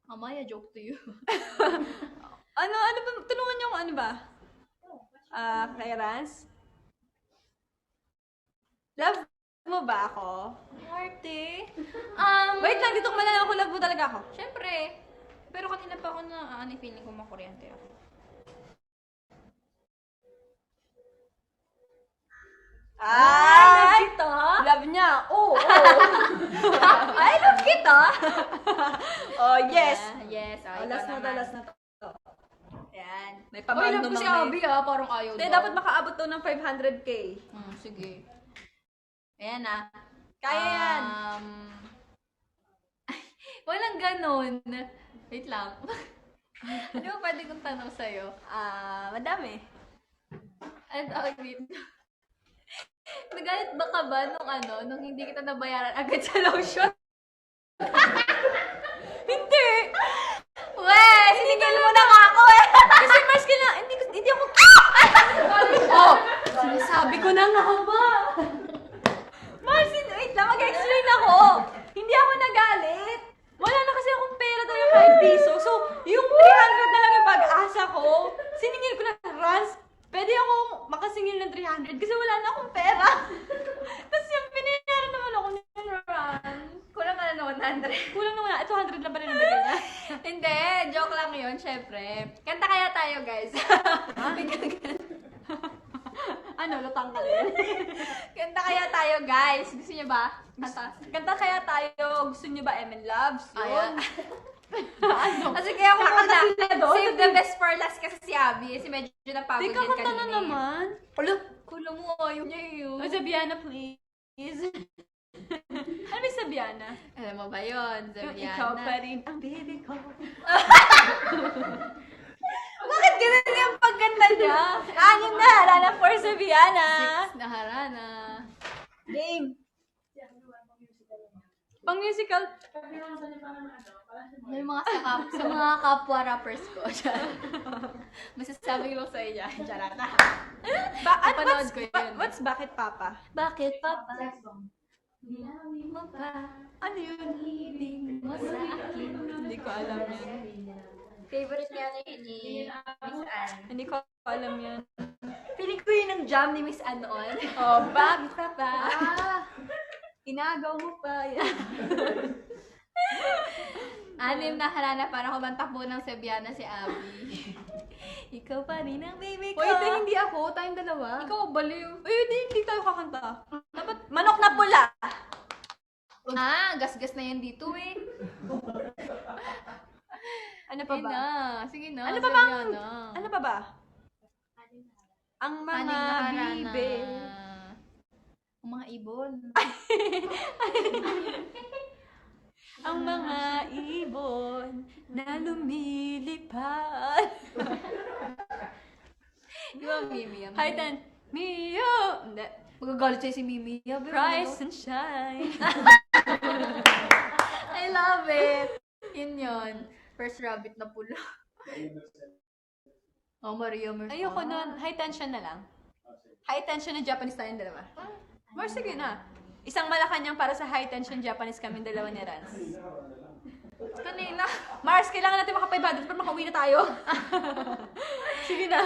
Amaya, joke to you. Ano ba? Tulungan niyo kung ano ba? Kay Rans? Love mo ba ako? Arte. Wait lang, dito ko malala ako. Love mo talaga ako. Syempre. Pero kanina pa ako na, feeling ko makuryente ako. Ay! kita? Love niya. Oo. I love kita! Oh, yes. Yes. Oh, Last na to, last na to. Yan. May Oy, pabando love ko si mang Abby parang ayaw Hindi, daw. dapat makaabot to ng 500k. Sige. Ayan na. Kaya yan. Walang ganon. Wait lang. Ano ba pwede kong tanong sa'yo? Madami. Ano tawag dito? Nagalit ba ka ba nung hindi kita nabayaran agad sa lotion? Hindi! Weh! Sinigil mo na nga ako eh! Kasi mas hindi ako... Oh! Sinasabi ko na nga ba? Marcin, wait lang, mag-explain ako. Hindi ako nagalit. Wala na kasi akong pera talaga kahit piso. So, yung 300 na lang yung pag-asa ko, siningil ko na Rans. Pwede akong makasingil ng 300 kasi wala na akong pera. Tapos yung pinayaran naman ako ng Rans. Kulang ka na na 100. Kulang naman na, 200 lang pa rin ang bigay niya. Hindi, joke lang yun, syempre. Kanta kaya tayo, guys. Ano, lutang ka rin. Kanta kaya tayo, guys. Gusto niyo ba? Kanta kaya tayo, gusto niyo ba M&M Loves? Yun. Ano? Kasi kaya ako muna, Kakanta sila doon. save the best for last kasi si Abby. Kasi medyo napagod Di din ka kanina. kanta na naman. Kulo mo, ayaw niya yun. O, Zabiana, please. Ano ba yung Zabiana? Alam mo ba yun, Yung Zabiana? ikaw pa rin ang baby ko. Bakit ganun yung pagkanta niya? Anim na harana for Zabiana. 6 na harana. Game. Pang musical. May mga sa mga kapwa rappers ko. Masasabi ko lang sa inyo. Charata. Napanood ko yun. What's Bakit Papa? Bakit, Papa? Hindi mo pa. Ano yun? Ibig mo sa akin. Hindi ko alam yan. Favorite niya ni Miss Anne. Hindi ko alam yan. Feeling ko yun ang jam ni Miss Anne noon. Oh, Bakit Papa? Inagaw mo pa. Anim na harana para kumanta po ng Sebiana si Abby. Ikaw pa rin ang baby ko. Wait, hindi ako. Tayong dalawa. Ikaw baliw. Uy, hindi tayo kakanta. Dapat manok na pula. Gas-gas na yan dito eh. Ano pa ba? Sige na. Ano pa bang, Sebiana. ano pa ba? Ang mga Anim na harana. bibe. Ang mga ibon. Ang mga ibon na lumilipad. Di ba, Mimi? Hi, Tan. Mio! Hindi. Magagalit sa'yo si Mimi. Rise and shine. I love it. Yun. First rabbit na pula. Oh, Maria Mercer. Ayoko nun. High tension na lang. High tension na Japanese tayong dalawa. More sige na. Isang Malacanang para sa high tension Japanese kami dalawa ni Rans. Kanina. Mars, kailangan natin maka-500 para makauwi na tayo. Sige na.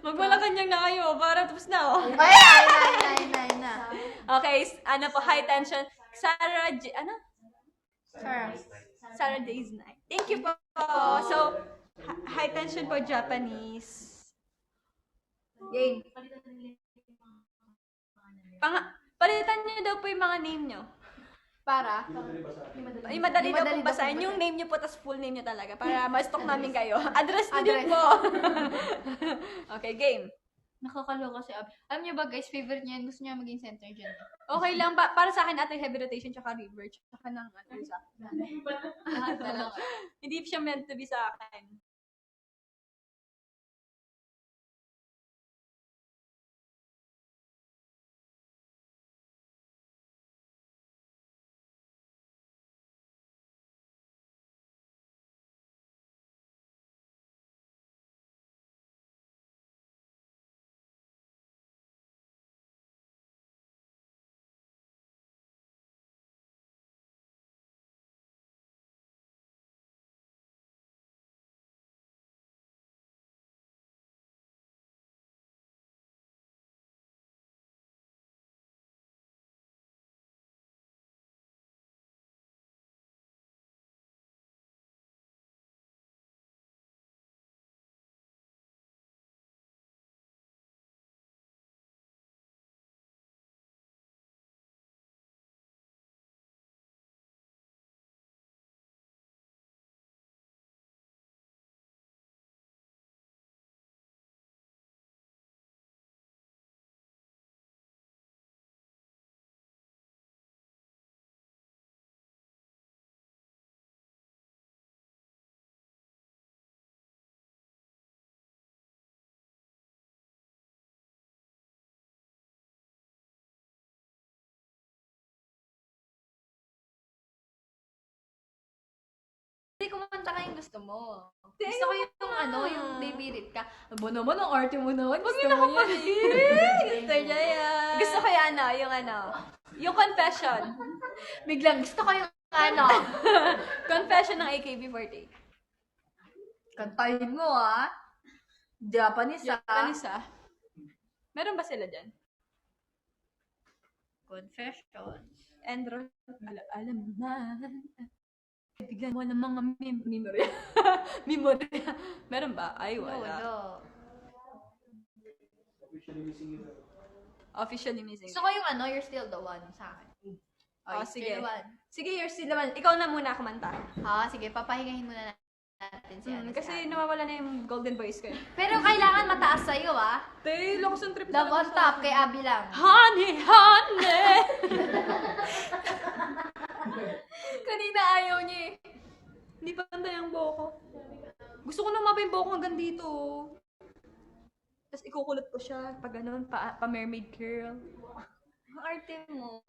Mag-Malacanang na kayo para tapos na oh. Ay, na. Okay, ano po, high tension. Ano? Sarah Day's Night. Thank you po. So, high tension po Japanese. Game. Palitan niyo daw po yung mga name niyo. Para? Ay, madali daw Madali po daw basahin. po Yung name niyo po, tas full name niyo talaga. Para ma-stock namin kayo. Address niyo din po. Okay, game. Nakakaloka si Abby. Alam niyo ba guys, favorite niya, gusto niya maging center dyan. Okay lang. Para sa akin, ate, heavy rotation, tsaka river, tsaka ng isa. Lahat na lang. Hindi siya meant to be sa akin. Hindi kumanta ka yung gusto mo. Gusto ko yung yung baby rip ka. Abo naman, ang arte mo naman. Gusto mo yan. Gusto niya yan. Gusto ko yung yung confession. Biglang gusto ko yung Confession ng AKB48. Kantahin mo Japanese Japanese Meron ba sila dyan? Confessions. Andro, alam mo na. Bigyan mo ng mga memory. Memory. Meron ba? Ay, wala. Wala. Officially missing. Gusto ko yung you're still the one sa akin. Oh, You're sige. still the one. Sige, you're still the one. Ikaw na muna kumanta. Sige, papahingahin muna natin si Kasi nawawala na yung golden voice ko. Pero kailangan mataas sa'yo, Tay, lakas ng trip. Love on top, kay Abby lang. Honey, honey! Kanina ayaw niya eh. Hindi pa pantay ang buhok ko. Gusto ko na mapa yung buhok ko hanggang dito. Tapos ikukulot ko siya. Pag ganun, pa mermaid curl. Ang arte mo.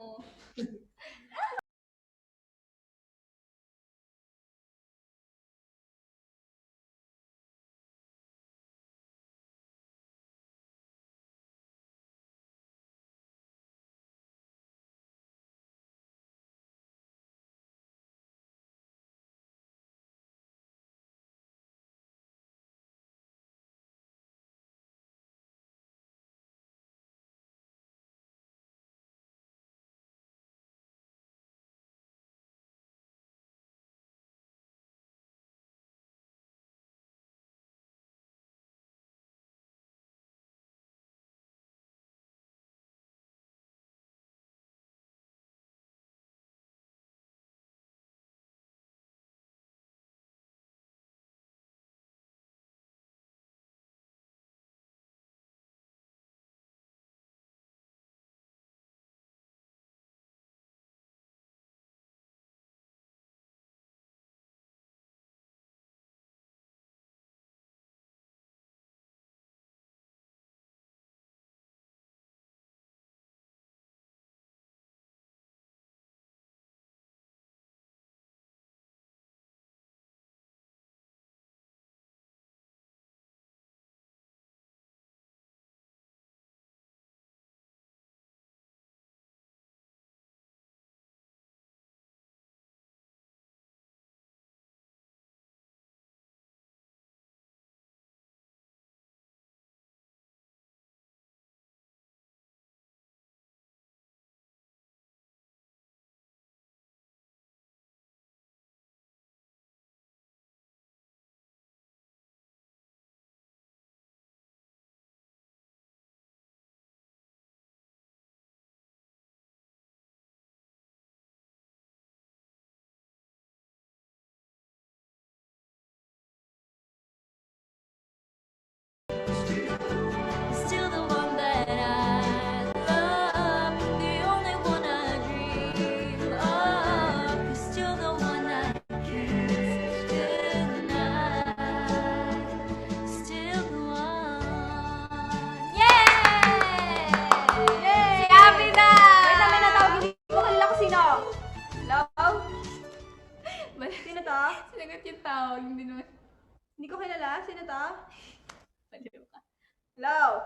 Hello?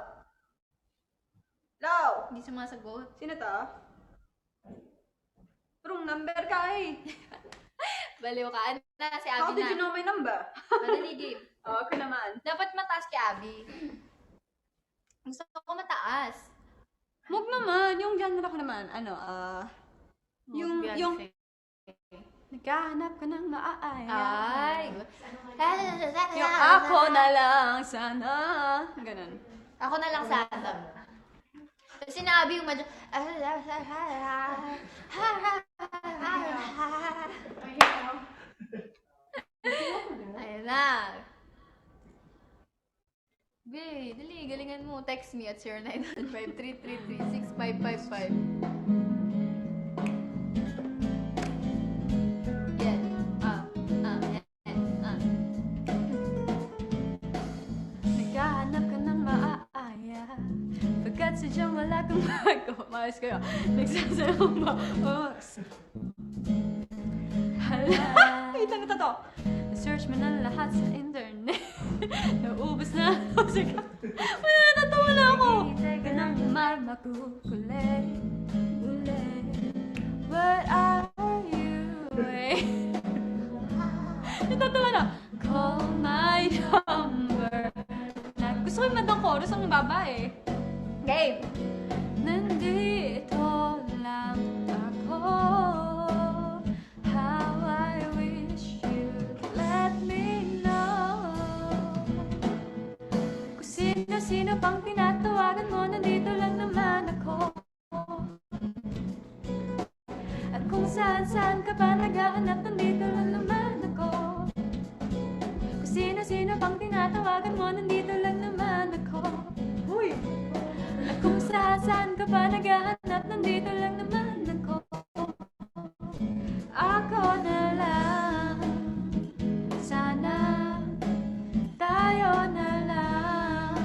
Hello? Hindi sumasagot. Sino to? Wrong number ka eh. Baliw ka. Ano na, si How Abby did you na. know my number? Madali, game. Oo, ako naman. Dapat mataas kay Abby. Gusto ko mataas. Huwag naman, yung genre ko naman, yung naghahanap ka ng maaaya. Ay. Yung ako na lang sana. Ganun. Ako na lang sana. Sinabi yung medyo... Ayun na. Be, dali, galingan mo. Text me at 0915-333-6555. Yan. Naghahanap ka ng maaaya. Pagkat sadyang wala kang magawa. Maayos kayo. Nagsasayang maos. Hala. Ito na to. Search mo na lahat sa internet. Naubos na ako sa wala, natawa na ako. Ka nang makukulit. What are you? Natatawa na. Call my number. Gusto ko yung madang chorus ang babae. Game. Nandito lang ako. How I wish you'd let me know. Kung sino-sino pang tinatawagan mo, nandito lang naman ako. At kung saan-saan ka pa naghahanap, nandito lang naman ako. Kung sino-sino pang tinatawagan mo, nandito lang naman ako. Uy! At kung saan ka pa naghahanap, nandito lang naman ako. Ako na lang. Sana tayo na lang.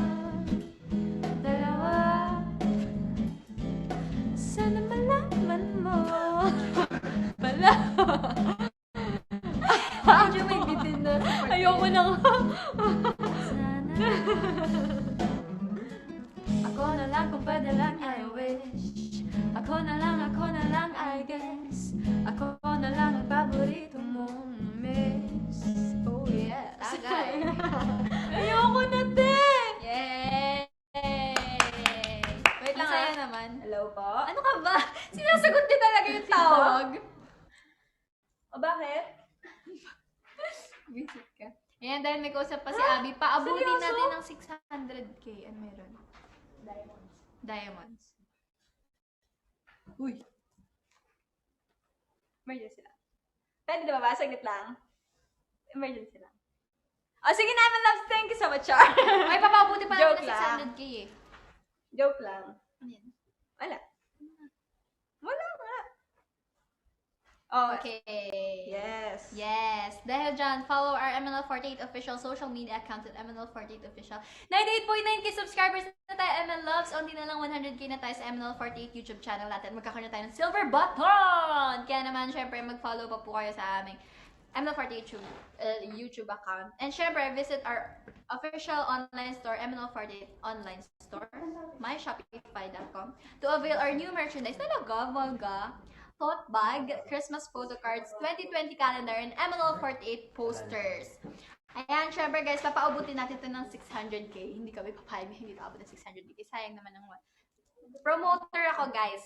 Dalawa. Sana malaman mo. Bala. Medyo may bitin na. Ayoko na nga. Sana. Ako na lang kung pwede lang, I wish. Ako na lang, I guess. Ako na lang ang paborito mong miss. Oh yes. Tagay. Ayoko na din! Yay! Wait lang, Masaya ah. naman. Hello po? Ano ka ba? Sinasagot niya talaga yung tawag. O bakit? Visit ka. Ayan, dahil may kausap pa si Abby, paabutin Seryoso? natin ng 600k. Ano meron? Diamonds. Uy. Emergency lang. Pwede na ba? Saglit lang. Emergency lang. Oh, sige naman, loves. Thank you so much, Char. Ay, papaabutin pa Joke natin ng lang. 600k eh. Joke lang. Ayan. Wala. Wala nga. Oh, Okay. yes. Yes. Dahil dyan, follow our MNL48 official social media account at MNL48 official. 98.9k subscribers na tayo, ML Loves. Only na lang 100k na tayo sa MNL48 YouTube channel natin. Magkakaroon na tayo ng silver button! Kaya naman, syempre, mag-follow pa po kayo sa aming MNL48 YouTube account. And syempre, visit our official online store, MNL48 online store, myshopify.com, to avail our new merchandise. Talaga, baga. Tote bag, Christmas photo cards, 2020 calendar, and MNL48 posters. Ayan, syempre guys, papaubutin natin ito ng 600k. Hindi kami papayag na hindi ito abot ng 600k. Sayang naman ng one. Promoter ako, guys.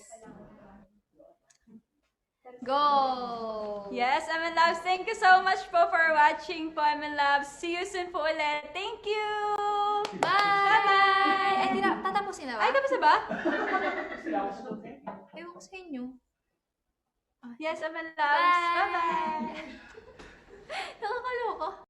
Go! Yes, MN Labs, thank you so much po for watching po, MN Labs. See you soon po ulit. Thank you! Bye! Bye-bye! Ay, tatapusin na ba? Ay, tapos na ba? Ewan ko sa inyo. Yes, MN Labs. Bye! Bye-bye! Nakakaloko.